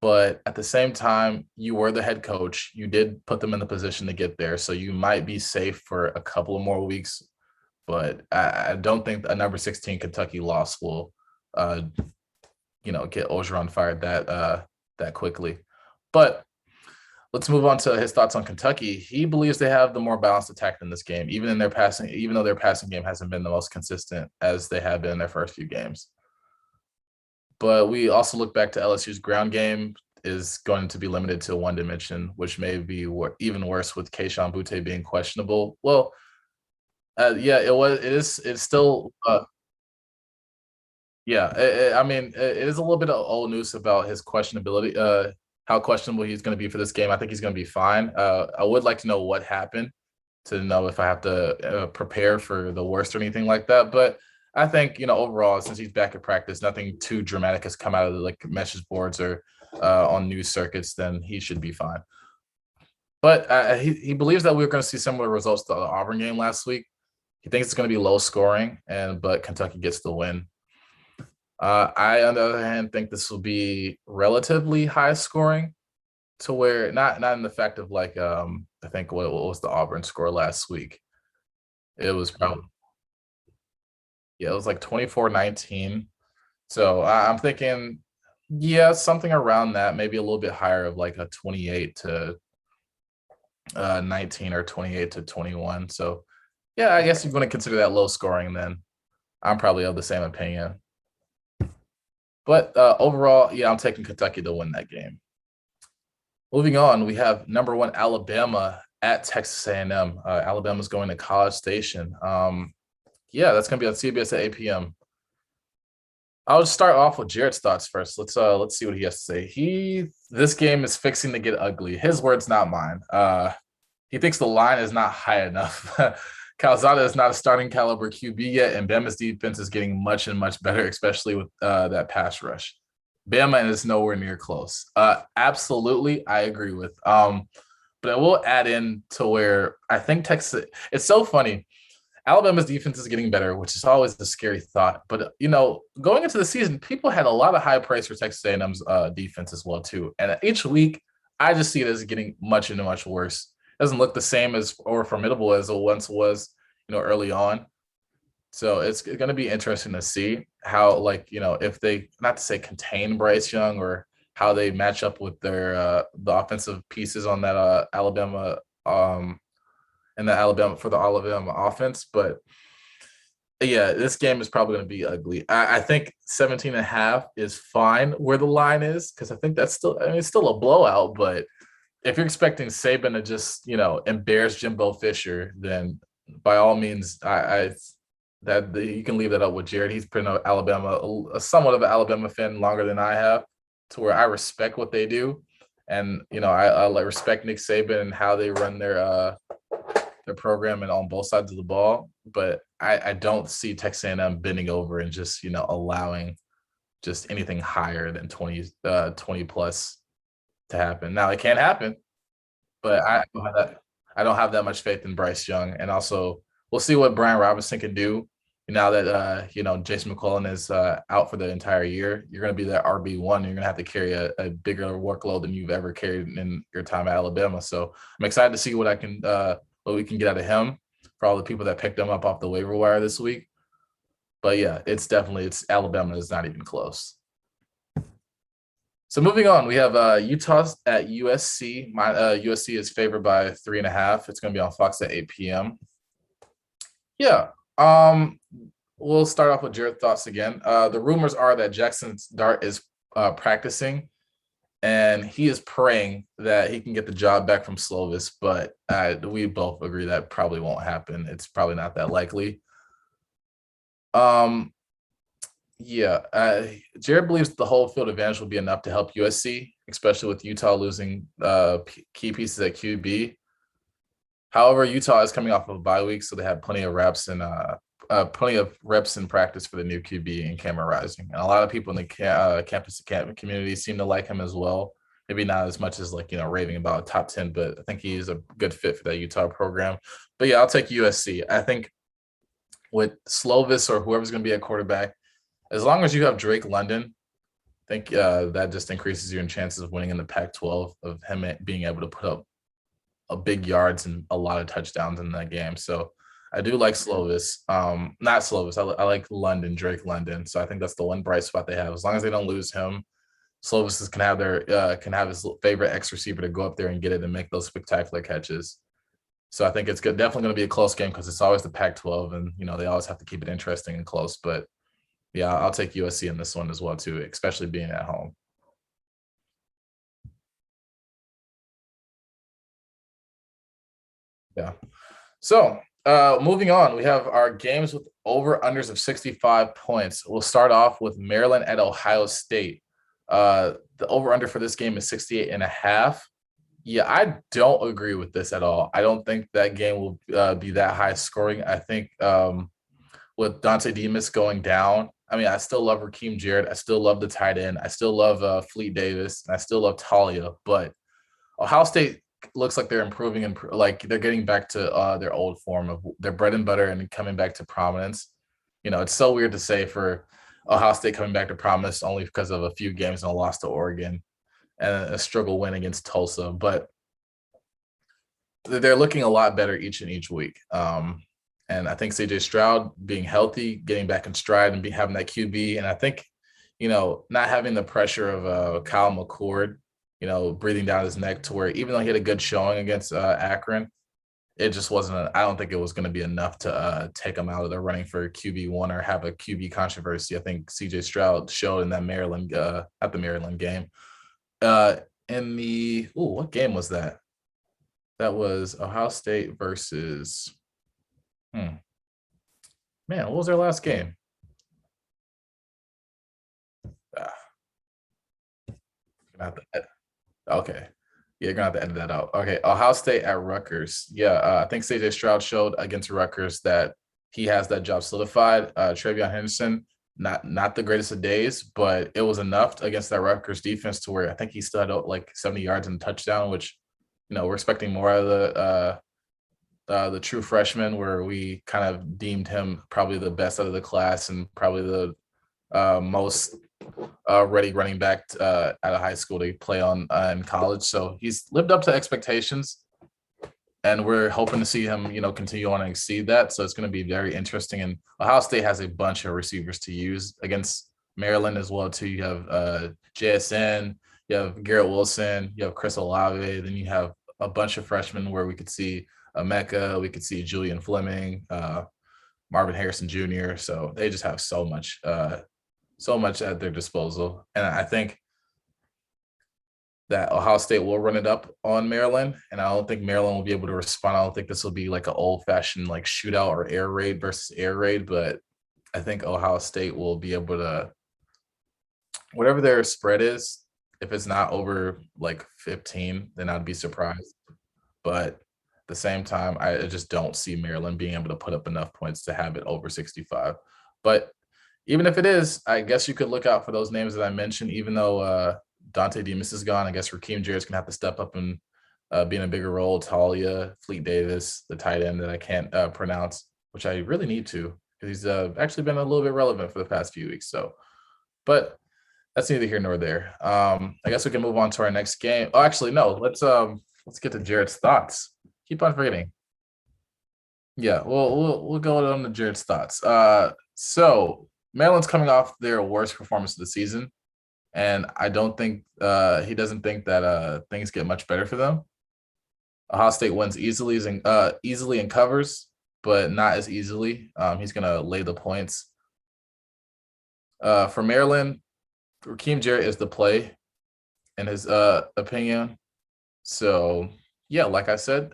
But at the same time, you were the head coach. You did put them in the position to get there, so you might be safe for a couple of more weeks. But I don't think a number 16 Kentucky loss will, get Orgeron fired that quickly. But let's move on to his thoughts on Kentucky. He believes they have the more balanced attack in this game, even though their passing game hasn't been the most consistent as they have been in their first few games. But we also look back to LSU's ground game is going to be limited to one dimension, which may be even worse with Kayshon Boutte being questionable. Well, it's still. It is a little bit of old news about his questionability, how questionable he's going to be for this game. I think he's going to be fine. I would like to know what happened to know if I have to prepare for the worst or anything like that. But I think, overall, since he's back at practice, nothing too dramatic has come out of the message boards or on news circuits, then he should be fine. But he believes that we're going to see similar results to the Auburn game last week. He thinks it's going to be low scoring, but Kentucky gets the win. I, on the other hand, think this will be relatively high scoring to where not in the fact of like I think what was the Auburn score last week? It was probably it was like 24-19. So I'm thinking, yeah, something around that, maybe a little bit higher of like a 28 to 19 or 28 to 21. So yeah, I guess you're going to consider that low scoring then. I'm probably of the same opinion. But overall, yeah, I'm taking Kentucky to win that game. Moving on, we have number 1 Alabama at Texas A&M. Alabama's going to College Station. Yeah, that's going to be on CBS at 8 p.m. I'll just start off with Jared's thoughts first. Let's see what he has to say. This game is fixing to get ugly. His words, not mine. He thinks the line is not high enough. Calzada is not a starting caliber QB yet, and Bama's defense is getting much and much better, especially with that pass rush. Bama is nowhere near close. Absolutely, I agree with. But I will add in to where I think Texas. It's so funny. Alabama's defense is getting better, which is always a scary thought. But going into the season, people had a lot of high praise for Texas A&M's defense as well too. And each week, I just see it as getting much and much worse. It doesn't look the same as or formidable as it once was, early on. So it's going to be interesting to see how, if they, not to say contain Bryce Young or how they match up with their the offensive pieces on that Alabama and the Alabama offense. But yeah, this game is probably going to be ugly. I think 17.5 is fine where the line is, because I think that's still, it's still a blowout. But if you're expecting Saban to just, embarrass Jimbo Fisher, then by all means, you can leave that up with Jared. He's been somewhat of an Alabama fan longer than I have, to where I respect what they do. And, I respect Nick Saban and how they run their program and on both sides of the ball. But I don't see Texas A&M bending over and just, allowing just anything higher than 20 plus to happen. Now, it can't happen, but I don't have that much faith in Bryce Young. And also, we'll see what Brian Robinson can do now that Jason McClellan is out for the entire year. You're going to be that RB1. You're going to have to carry a bigger workload than you've ever carried in your time at Alabama. So I'm excited to see what we can get out of him for all the people that picked him up off the waiver wire this week. But yeah, it's Alabama is not even close. So moving on, we have Utah at USC. USC is favored by 3.5. It's going to be on Fox at 8 p.m. Yeah. We'll start off with Jared's thoughts again. The rumors are that Jackson Dart is practicing, and he is praying that he can get the job back from Slovis, but we both agree that probably won't happen. It's probably not that likely. Jared believes the whole field advantage will be enough to help USC, especially with Utah losing key pieces at QB. However, Utah is coming off of a bye week, so they have plenty of reps in practice for the new QB in Cameron Rising. And a lot of people in the campus community seem to like him as well. Maybe not as much as raving about top 10, but I think he's a good fit for that Utah program. But yeah, I'll take USC. I think with Slovis or whoever's going to be at quarterback, as long as you have Drake London, I think that just increases your chances of winning in the Pac-12, of him being able to put up a big yards and a lot of touchdowns in that game. So I do like Slovis. Not Slovis. I like London, Drake London. So I think that's the one bright spot they have. As long as they don't lose him, Slovis can have his favorite X receiver to go up there and get it and make those spectacular catches. So I think it's definitely going to be a close game, because it's always the Pac-12, and they always have to keep it interesting and close. But yeah, I'll take USC in this one as well too, especially being at home. Yeah. So moving on, we have our games with over-unders of 65 points. We'll start off with Maryland at Ohio State. The over-under for this game is 68.5. Yeah, I don't agree with this at all. I don't think that game will be that high scoring. I think with Dante Demas going down, I still love Raheem Jarrett. I still love the tight end. I still love Fleet Davis. And I still love Talia. But Ohio State looks like they're improving and they're getting back to their old form of their bread and butter and coming back to prominence. It's so weird to say for Ohio State coming back to promise only because of a few games and a loss to Oregon and a struggle win against Tulsa. But they're looking a lot better each week. And I think CJ Stroud being healthy, getting back in stride and having that QB. And I think, not having the pressure of Kyle McCord, breathing down his neck to where even though he had a good showing against Akron, it just wasn't, I don't think it was going to be enough to take him out of the running for QB1 or have a QB controversy. I think CJ Stroud showed in that Maryland, at the Maryland game. What game was that? That was Ohio State versus, man, what was their last game? Okay. Yeah, you're going to have to edit that out. Okay, Ohio State at Rutgers. Yeah, I think CJ Stroud showed against Rutgers that he has that job solidified. Travion Henderson, not the greatest of days, but it was enough against that Rutgers defense to where I think he still had like 70 yards and a touchdown, which, we're expecting more out of the true freshman, where we kind of deemed him probably the best out of the class and probably the most ready running back out of high school to play on in college. So he's lived up to expectations, and we're hoping to see him, continue on and exceed that. So it's going to be very interesting. And Ohio State has a bunch of receivers to use against Maryland as well too. You have JSN, you have Garrett Wilson, you have Chris Olave, then you have a bunch of freshmen where we could see Emeka, we could see Julian Fleming, Marvin Harrison Jr. So they just have so much at their disposal. And I think that Ohio State will run it up on Maryland, and I don't think Maryland will be able to respond. I don't think this will be like an old-fashioned like shootout or air raid versus air raid, but I think Ohio State will be able to, whatever their spread is, if it's not over like 15, then I'd be surprised. But at the same time, I just don't see Maryland being able to put up enough points to have it over 65. But even if it is, I guess you could look out for those names that I mentioned, even though Dante Demas is gone. I guess Raheem Jarrett's going to have to step up and be in a bigger role. Talia, Fleet Davis, the tight end that I can't pronounce, which I really need to, because he's actually been a little bit relevant for the past few weeks. So, but that's neither here nor there. I guess we can move on to our next game. Oh, actually, no. Let's get to Jared's thoughts. Keep on forgetting. Yeah, we'll go on to Jared's thoughts. So Maryland's coming off their worst performance of the season, and I don't think he doesn't think that things get much better for them. Ohio State wins easily and covers, but not as easily. He's gonna lay the points. For Maryland, Raheem Jarrett is the play, in his opinion. So yeah, like I said,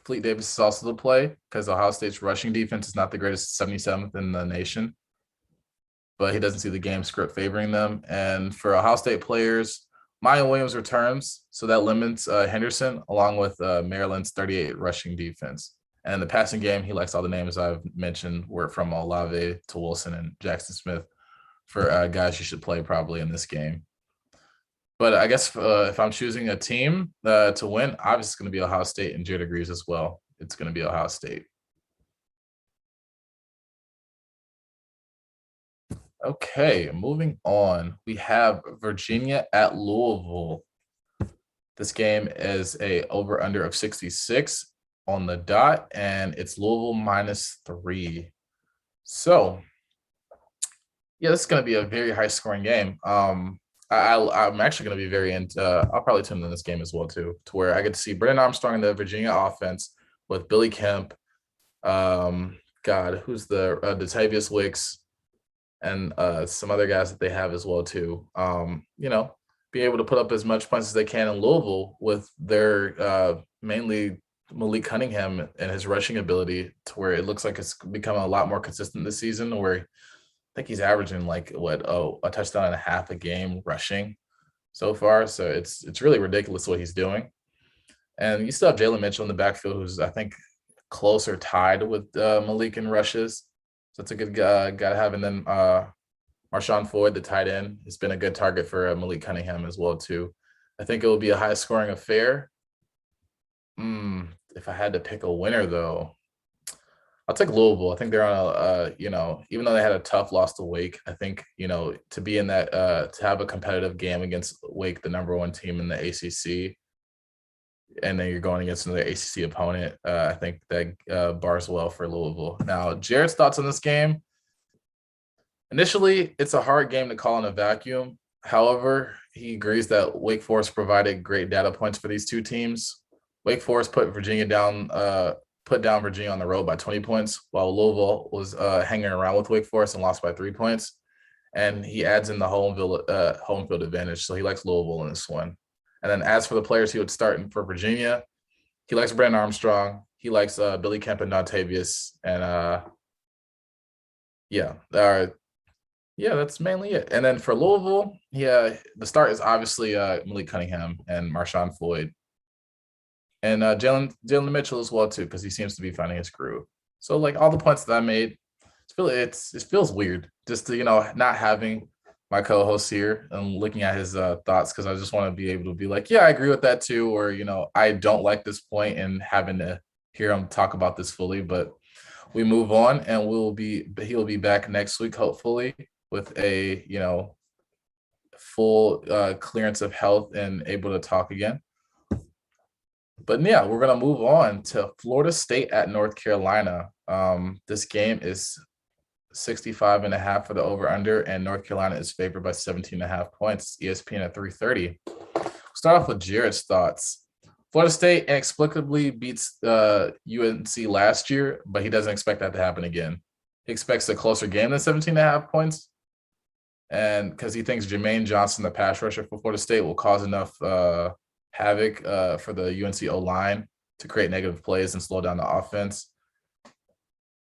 Fleet Davis is also the play because Ohio State's rushing defense is not the greatest, 77th in the nation, but he doesn't see the game script favoring them. And for Ohio State players, Maya Williams returns, so that limits Henderson, along with Maryland's 38 rushing defense. And in the passing game, he likes all the names I've mentioned were from Olave to Wilson and Jackson Smith for guys you should play probably in this game. But I guess if I'm choosing a team to win, obviously it's going to be Ohio State, and Jared agrees as well. It's going to be Ohio State. Okay, moving on. We have Virginia at Louisville. This game is a over-under of 66 on the dot, and it's Louisville -3. So, yeah, this is going to be a very high-scoring game. I'm actually going to be very into. I'll probably tune in this game as well too, to where I get to see Brennan Armstrong in the Virginia offense with Billy Kemp. Who's the Datavius Wicks, and some other guys that they have as well too. Be able to put up as much points as they can in Louisville with their mainly Malik Cunningham and his rushing ability, to where it looks like it's become a lot more consistent this season, where I think he's averaging a touchdown and a half a game rushing so far. So it's really ridiculous what he's doing. And you still have Jalen Mitchell in the backfield, who's I think close or tied with Malik in rushes. So it's a good guy to have. And then Marshawn Floyd, the tight end, has been a good target for Malik Cunningham as well too. I think it will be a high scoring affair. If I had to pick a winner though, I'll take Louisville. I think they're on even though they had a tough loss to Wake, I think, to be in that, to have a competitive game against Wake, the number one team in the ACC, and then you're going against another ACC opponent, I think that bars well for Louisville. Now, Jared's thoughts on this game. Initially, it's a hard game to call in a vacuum. However, he agrees that Wake Forest provided great data points for these two teams. Wake Forest put down Virginia on the road by 20 points, while Louisville was hanging around with Wake Forest and lost by 3 points. And he adds in the home field advantage, so he likes Louisville in this one. And then as for the players he would start for Virginia, he likes Brandon Armstrong. He likes Billy Kemp and Dontavius. And that's mainly it. And then for Louisville, the start is obviously Malik Cunningham and Marshawn Floyd. And Jalen Mitchell as well, too, because he seems to be finding his groove. So, like, all the points that I made, it feels weird just to, not having my co-host here and looking at his thoughts, because I just want to be able to be like, yeah, I agree with that, too. Or, I don't like this point, and having to hear him talk about this fully. But we move on, and he'll be back next week, hopefully, with a, full clearance of health and able to talk again. But yeah, we're going to move on to Florida State at North Carolina. This game is 65.5 for the over-under, and North Carolina is favored by 17.5 points. ESPN at 3:30. Start off with Jared's thoughts. Florida State inexplicably beats UNC last year, but he doesn't expect that to happen again. He expects a closer game than 17.5 points, and because he thinks Jermaine Johnson, the pass rusher for Florida State, will cause enough havoc for the UNC O-line to create negative plays and slow down the offense.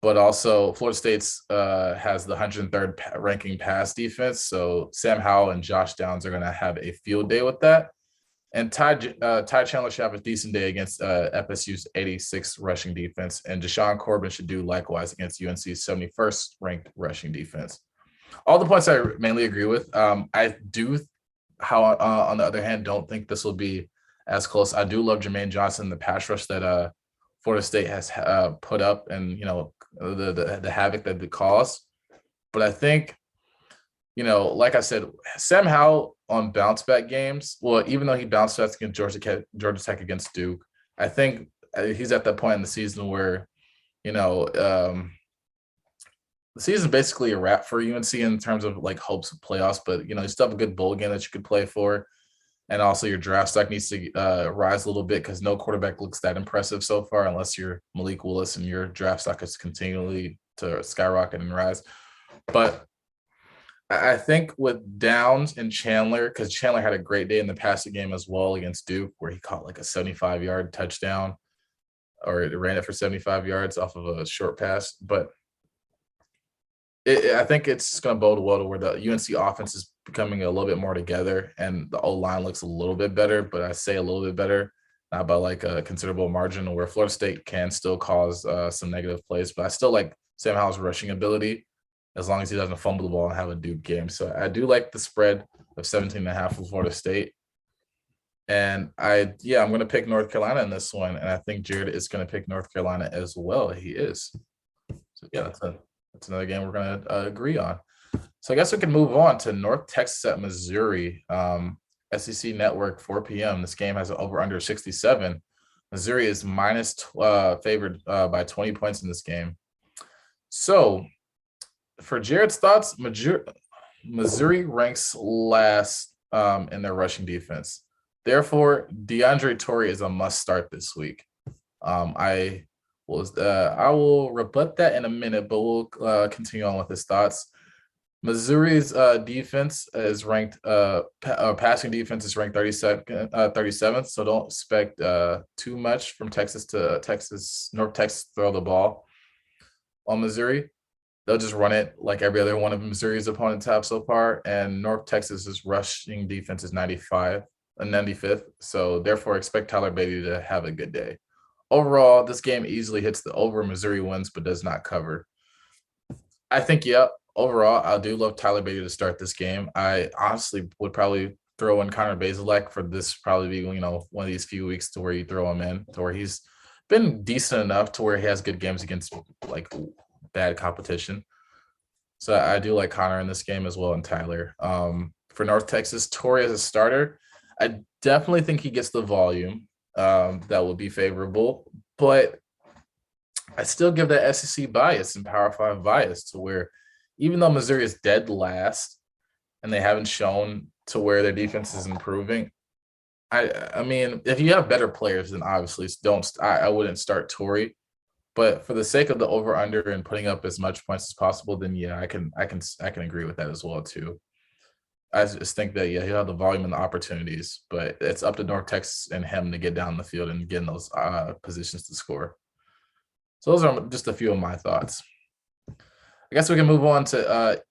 But also, Florida State's has the 103rd ranking pass defense, so Sam Howell and Josh Downs are going to have a field day with that. And Ty Chandler should have a decent day against FSU's 86th rushing defense, and Deshaun Corbin should do likewise against UNC's 71st ranked rushing defense. All the points I mainly agree with. I do, on the other hand, don't think this will be as close. I do love Jermaine Johnson, the pass rush that Florida State has put up, and the havoc that it caused. But I think, like I said, Sam Howell on bounce back games. Well, even though he bounced back against Georgia Tech against Duke, I think he's at that point in the season where, the season's basically a wrap for UNC in terms of like hopes of playoffs. But you still have a good bowl game that you could play for. And also your draft stock needs to rise a little bit, because no quarterback looks that impressive so far unless you're Malik Willis, and your draft stock is continually to skyrocket and rise. But I think with Downs and Chandler, because Chandler had a great day in the passing game as well against Duke, where he caught like a 75-yard touchdown, or ran it for 75 yards off of a short pass. But I think it's going to bode well to where the UNC offense is becoming a little bit more together, and the O-line looks a little bit better, but I say a little bit better, not by like a considerable margin, where Florida State can still cause some negative plays. But I still like Sam Howell's rushing ability, as long as he doesn't fumble the ball and have a Duke game. So I do like the spread of 17.5 for Florida State. And I'm going to pick North Carolina in this one, and I think Jared is going to pick North Carolina as well. He is. So yeah, that's another game we're going to agree on. So I guess we can move on to North Texas at Missouri. SEC Network, 4 p.m. This game has an over-under 67. Missouri is favored by 20 points in this game. So for Jared's thoughts, Missouri ranks last in their rushing defense. Therefore, DeAndre Torrey is a must start this week. I will rebut that in a minute, but we'll continue on with his thoughts. Missouri's defense is ranked, passing defense is ranked 37th, so don't expect too much from North Texas to throw the ball on Missouri. They'll just run it like every other one of Missouri's opponents have so far, and North Texas's rushing defense is 95th, so therefore expect Tyler Beatty to have a good day. Overall, this game easily hits the over. Missouri wins, but does not cover. I think, overall, I do love Tyler Beatty to start this game. I honestly would probably throw in Connor Bazelak for this, probably be, one of these few weeks to where you throw him in, to where he's been decent enough to where he has good games against like bad competition. So I do like Connor in this game as well, and Tyler. For North Texas, Torrey as a starter, I definitely think he gets the volume that will be favorable, but I still give that SEC bias and Power 5 bias to where even though Missouri is dead last and they haven't shown to where their defense is improving, I mean, if you have better players, then obviously I wouldn't start Torrey. But for the sake of the over under and putting up as much points as possible, then yeah, I can agree with that as well too. I just think that he'll have the volume and the opportunities, but it's up to North Texas and him to get down the field and get in those positions to score. So those are just a few of my thoughts. I guess we can move on to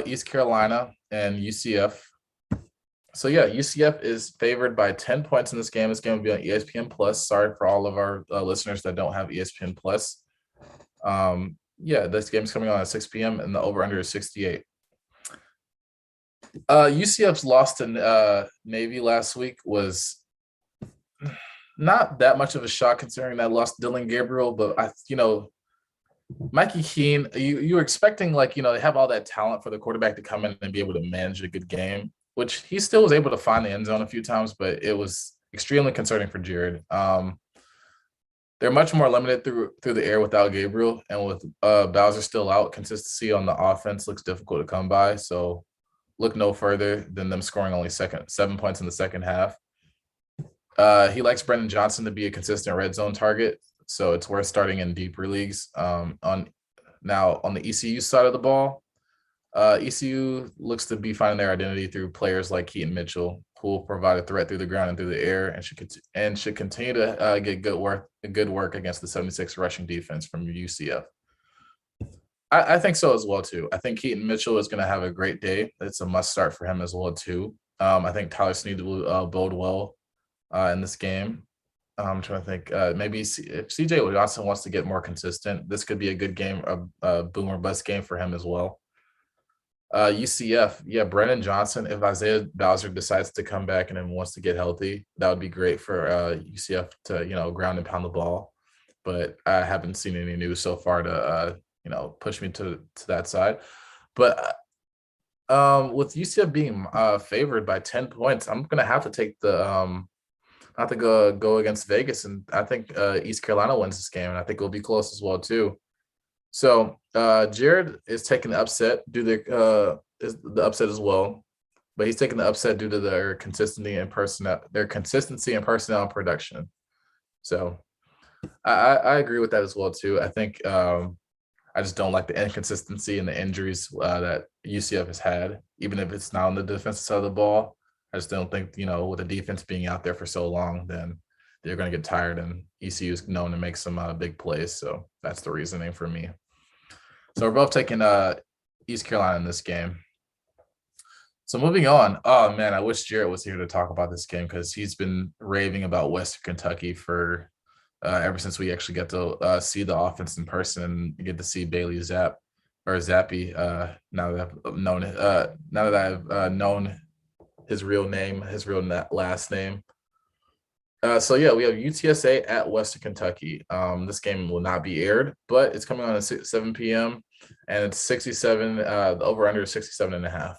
East Carolina and UCF. So yeah, UCF is favored by 10 points in this game. This game will be on ESPN Plus. Sorry for all of our listeners that don't have ESPN Plus. This game's coming on at 6 p.m. and the over-under is 68. UCF's loss to Navy last week was not that much of a shock considering that lost Dylan Gabriel, but Mikey Keene, you were expecting they have all that talent for the quarterback to come in and be able to manage a good game, which he still was able to find the end zone a few times, but it was extremely concerning for Jared. They're much more limited through the air without Gabriel, and with Bowser still out, consistency on the offense looks difficult to come by. So look no further than them scoring only 7 points in the second half. He likes Brendan Johnson to be a consistent red zone target, so it's worth starting in deeper leagues. On the ECU side of the ball, ECU looks to be finding their identity through players like Keaton Mitchell, who will provide a threat through the ground and through the air, and should continue to get good work against the 76 rushing defense from UCF. I think so as well too. I think Keaton Mitchell is going to have a great day. It's a must start for him as well too. I think Tyler Snead will bode well in this game. I'm trying to think. Maybe if CJ Johnson wants to get more consistent, this could be a good game, a boom or bust game for him as well. UCF, Brennan Johnson. If Isaiah Bowser decides to come back and then wants to get healthy, that would be great for UCF to ground and pound the ball. But I haven't seen any news so far to push me to that side. But with UCF being favored by 10 points, I'm gonna have to take go against Vegas, and I think East Carolina wins this game, and I think it'll be close as well too. So Jared is taking the upset due to the upset as well, but he's taking the upset due to their consistency and personnel and production. So I agree with that as well too. I think I just don't like the inconsistency and the injuries that UCF has had, even if it's not on the defensive side of the ball. I just don't think, with the defense being out there for so long, then they're going to get tired, and ECU is known to make some big plays. So that's the reasoning for me. So we're both taking East Carolina in this game. So moving on. Oh, man, I wish Jarrett was here to talk about this game because he's been raving about Western Kentucky for ever since we actually get to see the offense in person and get to see Bailey Zappi. Now that I've known his real name, his real last name. We have UTSA at Western Kentucky. This game will not be aired, but it's coming on at 7 p.m. and it's 67. The over/under is 67.5.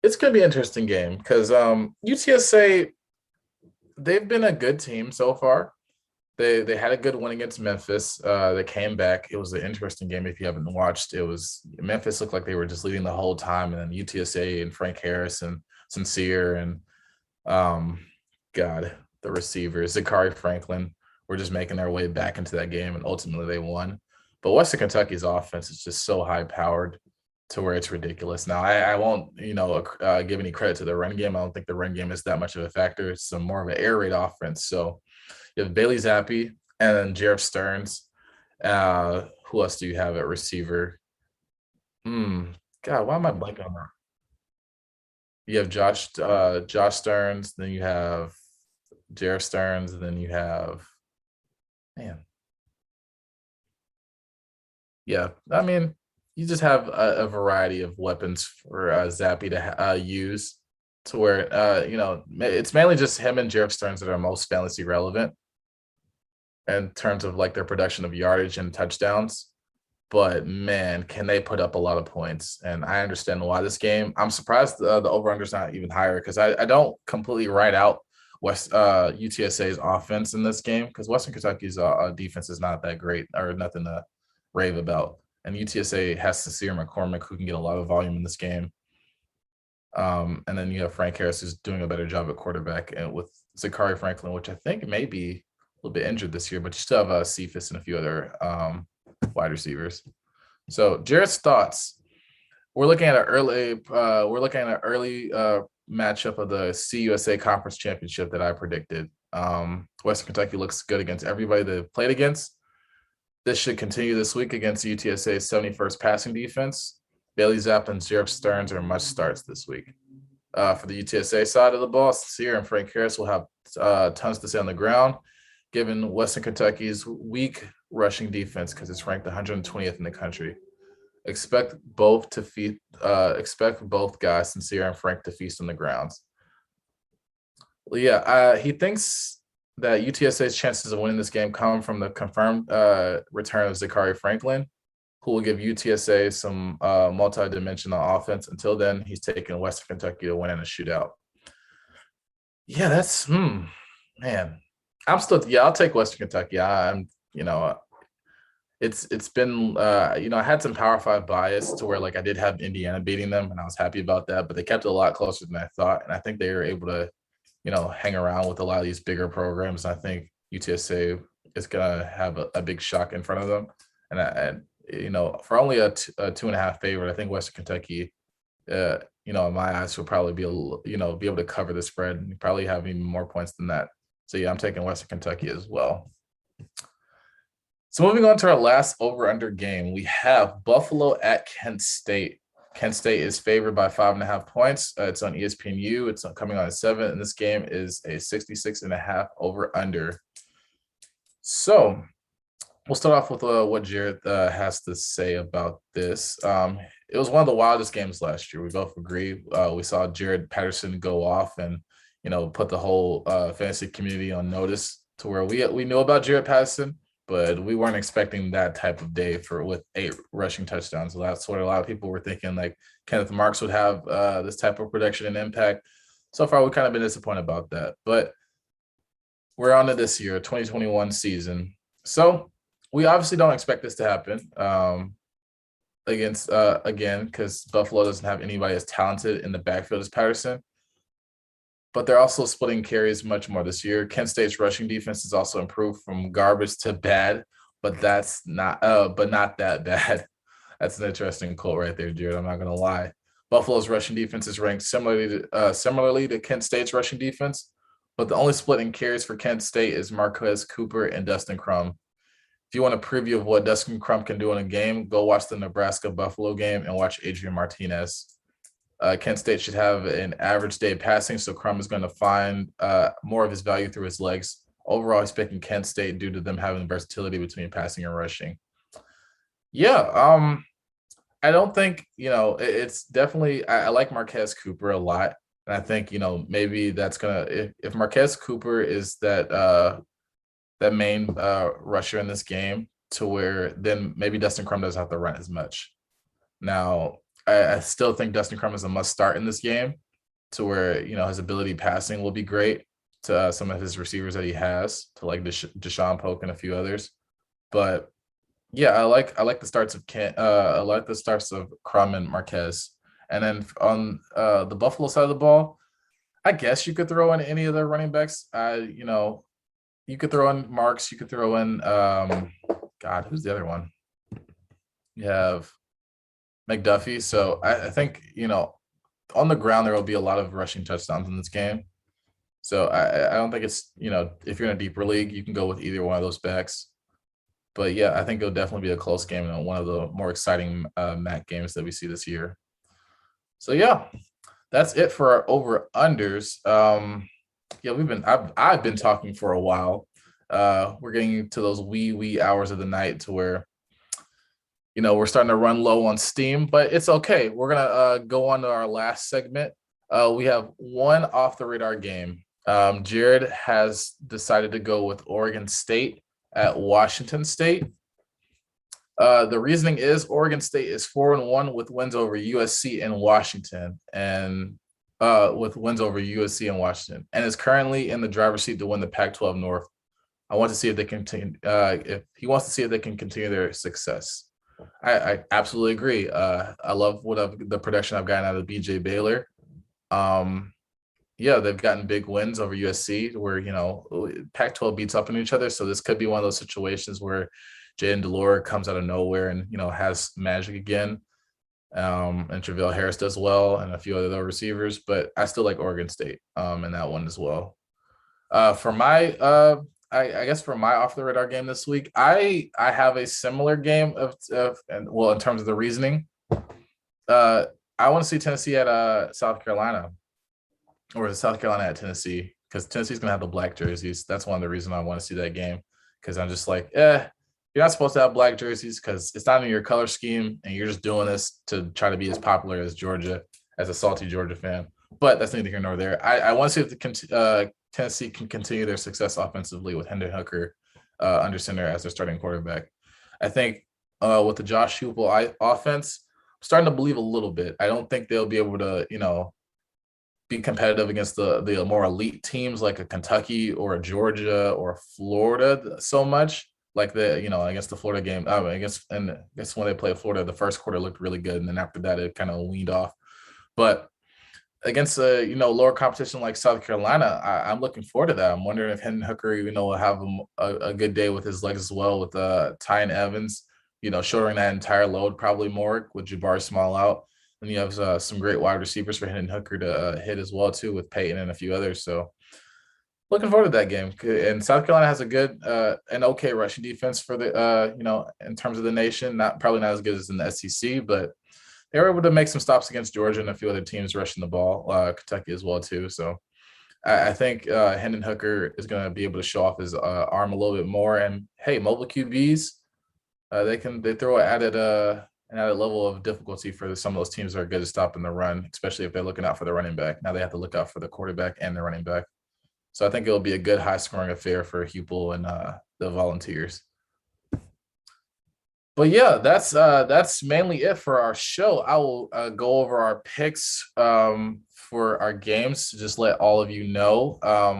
It's going to be an interesting game because UTSA, they've been a good team so far. They had a good win against Memphis. They came back. It was an interesting game if you haven't watched. Memphis looked like they were just leading the whole time, and then UTSA and Frank Harris and Sincere and the receivers, Zachary Franklin, were just making their way back into that game, and ultimately they won. But Western Kentucky's offense is just so high-powered to where it's ridiculous. Now, I won't, give any credit to the run game. I don't think the run game is that much of a factor. It's more of an air raid offense. So you have Bailey Zappi and then Jarrett Stearns. Who else do you have at receiver? Why am I blanking on that? You have Josh Stearns, then you have Jarrett Stearns, and then you have you just have a variety of weapons for Zappi to use to where it's mainly just him and Jarrett Stearns that are most fantasy relevant. in terms of like their production of yardage and touchdowns. But man, can they put up a lot of points? And I understand why this game. I'm surprised the over/under is not even higher because I don't completely write out UTSA's offense in this game because Western Kentucky's defense is not that great or nothing to rave about. And UTSA has Sincere McCormick who can get a lot of volume in this game. And then you have Frank Harris who's doing a better job at quarterback, and with Zachary Franklin, which I think may be a little bit injured this year, but you still have Cephas and a few other wide receivers. So Jared's thoughts. We're looking at an early matchup of the CUSA Conference Championship that I predicted. Western Kentucky looks good against everybody they've played against. This should continue this week against UTSA's 71st passing defense. Bailey Zapp and Jarek Stearns are must starts this week. For the UTSA side of the ball, Sincere and Frank Harris will have tons to say on the ground, given Western Kentucky's weak rushing defense because it's ranked 120th in the country. Expect both guys, Sincere and Frank, to feast on the grounds. He thinks that UTSA's chances of winning this game come from the confirmed return of Zachary Franklin, who will give UTSA some multi-dimensional offense. Until then, he's taking Western Kentucky to win in a shootout. Yeah, that's man. I'll take Western Kentucky. It's been I had some Power 5 bias to where like I did have Indiana beating them and I was happy about that, but they kept it a lot closer than I thought, and I think they were able to hang around with a lot of these bigger programs. I think UTSA is gonna have a big shock in front of them, and for only a 2.5 favorite, I think Western Kentucky in my eyes will probably be be able to cover the spread and probably have even more points than that. So yeah, I'm taking Western Kentucky as well. So moving on to our last over/under game, we have Buffalo at Kent State. Kent State is favored by 5.5 points. It's on ESPNU. It's coming on at 7, and this game is a 66.5 over/under. So we'll start off with what Jared has to say about this. It was one of the wildest games last year. We both agree. We saw Jared Patterson go off and put the whole fantasy community on notice to where we knew about Jared Patterson, but we weren't expecting that type of day with 8 rushing touchdowns. So that's what a lot of people were thinking, like Kenneth Marks would have this type of production and impact. So far, we've kind of been disappointed about that. But we're on to this year, 2021 season. So we obviously don't expect this to happen again, because Buffalo doesn't have anybody as talented in the backfield as Patterson. But they're also splitting carries much more this year. Kent State's rushing defense has also improved from garbage to bad, but not that bad. That's an interesting quote right there, Jared. I'm not going to lie. Buffalo's rushing defense is ranked similarly to Kent State's rushing defense, but the only split in carries for Kent State is Marquez Cooper and Dustin Crum. If you want a preview of what Dustin Crum can do in a game, go watch the Nebraska-Buffalo game and watch Adrian Martinez. Kent State should have an average day passing, so Crum is going to find more of his value through his legs. Overall, he's picking Kent State due to them having versatility between passing and rushing. Yeah, I don't think, it's definitely – I like Marquez Cooper a lot, and I think, maybe that's going to – if Marquez Cooper is that main rusher in this game to where then maybe Dustin Crum doesn't have to run as much. Now, I still think Dustin Crum is a must start in this game to where, his ability passing will be great to some of his receivers that he has, to like Deshaun Polk and a few others. But yeah, I like the starts of Crum and Marquez. And then on the Buffalo side of the ball, I guess you could throw in any of their running backs. You could throw in Marks, you could throw in who's the other one? You have McDuffie. So I think, on the ground, there will be a lot of rushing touchdowns in this game. So I don't think it's, if you're in a deeper league, you can go with either one of those backs. But yeah, I think it'll definitely be a close game and one of the more exciting MAC games that we see this year. So yeah, that's it for our over-unders. I've been talking for a while. We're getting to those wee hours of the night to where, we're starting to run low on steam, but it's okay. We're going to go on to our last segment. We have one off the radar game. Jared has decided to go with Oregon State at Washington State. The reasoning is Oregon State is 4-1 with wins over USC and Washington, and with wins over USC and Washington, and is currently in the driver's seat to win the Pac-12 North. I want to see if they continue. If he wants to see if they can continue their success. I absolutely agree. I love the production I've gotten out of BJ Baylor. Yeah, they've gotten big wins over USC where, Pac-12 beats up on each other. So this could be one of those situations where Jaden Delore comes out of nowhere and, has magic again. And Travell Harris does well and a few other receivers, but I still like Oregon State in that one as well. For my I guess for my off the radar game this week, I have a similar game in terms of the reasoning. I want to see Tennessee at South Carolina, or South Carolina at Tennessee, because Tennessee's gonna have the black jerseys. That's one of the reasons I want to see that game, because I'm just like, you're not supposed to have black jerseys because it's not in your color scheme, and you're just doing this to try to be as popular as Georgia, as a salty Georgia fan. But that's neither here nor there. I want to see if Tennessee can continue their success offensively with Hendon Hooker under center as their starting quarterback. I think with the Josh Heupel offense, I'm starting to believe a little bit. I don't think they'll be able to, be competitive against the more elite teams like a Kentucky or a Georgia or a Florida so much. Like against the Florida game. I guess when they played Florida, the first quarter looked really good, and then after that, it kind of weaned off. But against lower competition like South Carolina, I'm looking forward to that. I'm wondering if Hendon Hooker, will have a good day with his legs as well, with Tyne Evans, shouldering that entire load probably more with Jabari Small out. And you have some great wide receivers for Hendon Hooker to hit as well too, with Peyton and a few others. So looking forward to that game. And South Carolina has a good and okay rushing defense for the in terms of the nation. Probably not as good as in the SEC, but they were able to make some stops against Georgia and a few other teams rushing the ball, Kentucky as well too. So I think Hendon Hooker is going to be able to show off his arm a little bit more. And hey, mobile QBs, they throw an added level of difficulty for some of those teams that are good at stopping the run, especially if they're looking out for the running back. Now they have to look out for the quarterback and the running back. So I think it'll be a good high-scoring affair for Heupel and the Volunteers. But yeah, that's mainly it for our show. I will go over our picks for our games to just let all of you know.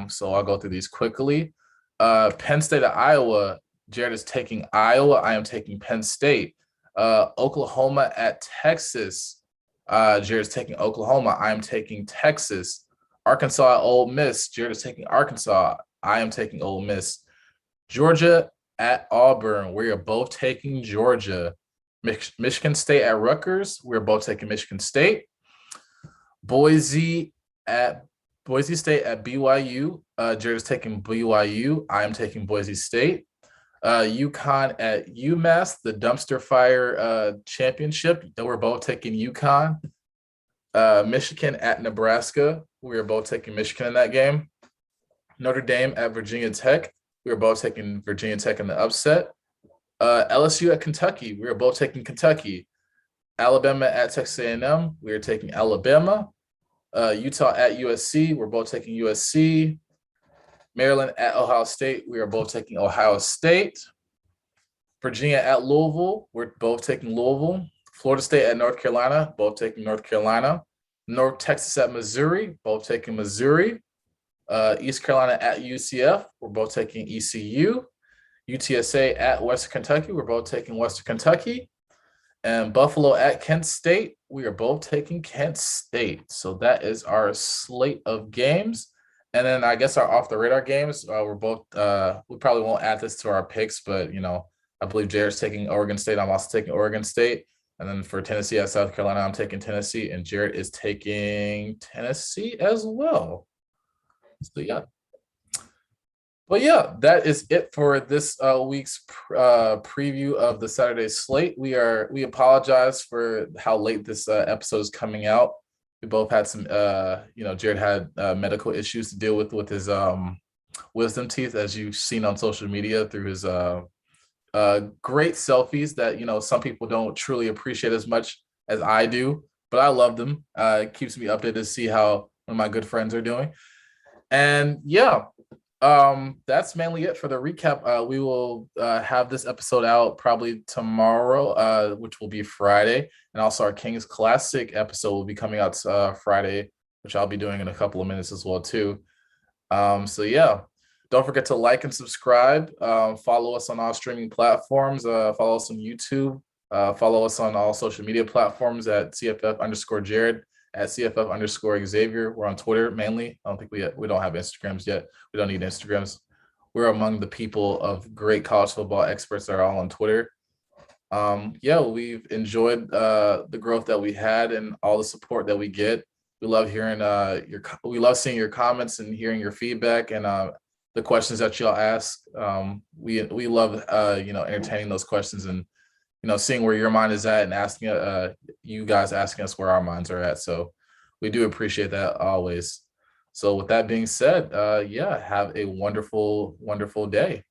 So I'll go through these quickly. Penn State at Iowa. Jared is taking Iowa. I am taking Penn State. Oklahoma at Texas. Jared's taking Oklahoma. I am taking Texas. Arkansas at Ole Miss. Jared is taking Arkansas. I am taking Ole Miss. Georgia at Auburn. We are both taking Georgia. Michigan State at Rutgers. We're both taking Michigan State. Boise State at BYU. Jared is taking BYU. I am taking Boise State. UConn at UMass, the dumpster fire championship. We're both taking UConn. Michigan at Nebraska. We are both taking Michigan in that game. Notre Dame at Virginia Tech. We are both taking Virginia Tech in the upset. LSU at Kentucky. We are both taking Kentucky. Alabama at Texas A&M. We are taking Alabama. Utah at USC. We're both taking USC. Maryland at Ohio State. We are both taking Ohio State. Virginia at Louisville. We're both taking Louisville. Florida State at North Carolina. Both taking North Carolina. North Texas at Missouri. Both taking Missouri. East Carolina at UCF. We're both taking ECU. UTSA at Western Kentucky. We're both taking Western Kentucky. And Buffalo at Kent State. We are both taking Kent State. So that is our slate of games. And then I guess our off the radar games, we're both we probably won't add this to our picks, but I believe Jared's taking Oregon State. I'm also taking Oregon State. And then for Tennessee at South Carolina, I'm taking Tennessee, and Jared is taking Tennessee as well. So yeah. But yeah, that is it for this week's preview of the Saturday slate. We apologize for how late this episode is coming out. We both had some, Jared had medical issues to deal with his wisdom teeth, as you've seen on social media through his great selfies that, some people don't truly appreciate as much as I do, but I love them. It keeps me updated to see how one of my good friends are doing. And yeah, That's mainly it for the recap. We will have this episode out probably tomorrow, which will be Friday, and also our Kings Classic episode will be coming out Friday, which I'll be doing in a couple of minutes as well too. So yeah, don't forget to like and subscribe. Follow us on all streaming platforms. Follow us on YouTube. Follow us on all social media platforms at CFF_Jared, at CFF_Xavier. We're on Twitter mainly. I don't think we don't have Instagrams yet. We don't need Instagrams. We're among the people of great college football experts that are all on Twitter. Yeah, we've enjoyed the growth that we had and all the support that we get. We love hearing we love seeing your comments and hearing your feedback and the questions that y'all ask. We love entertaining those questions and seeing where your mind is at and asking you guys asking us where our minds are at. So we do appreciate that always. So with that being said, yeah, have a wonderful, wonderful day.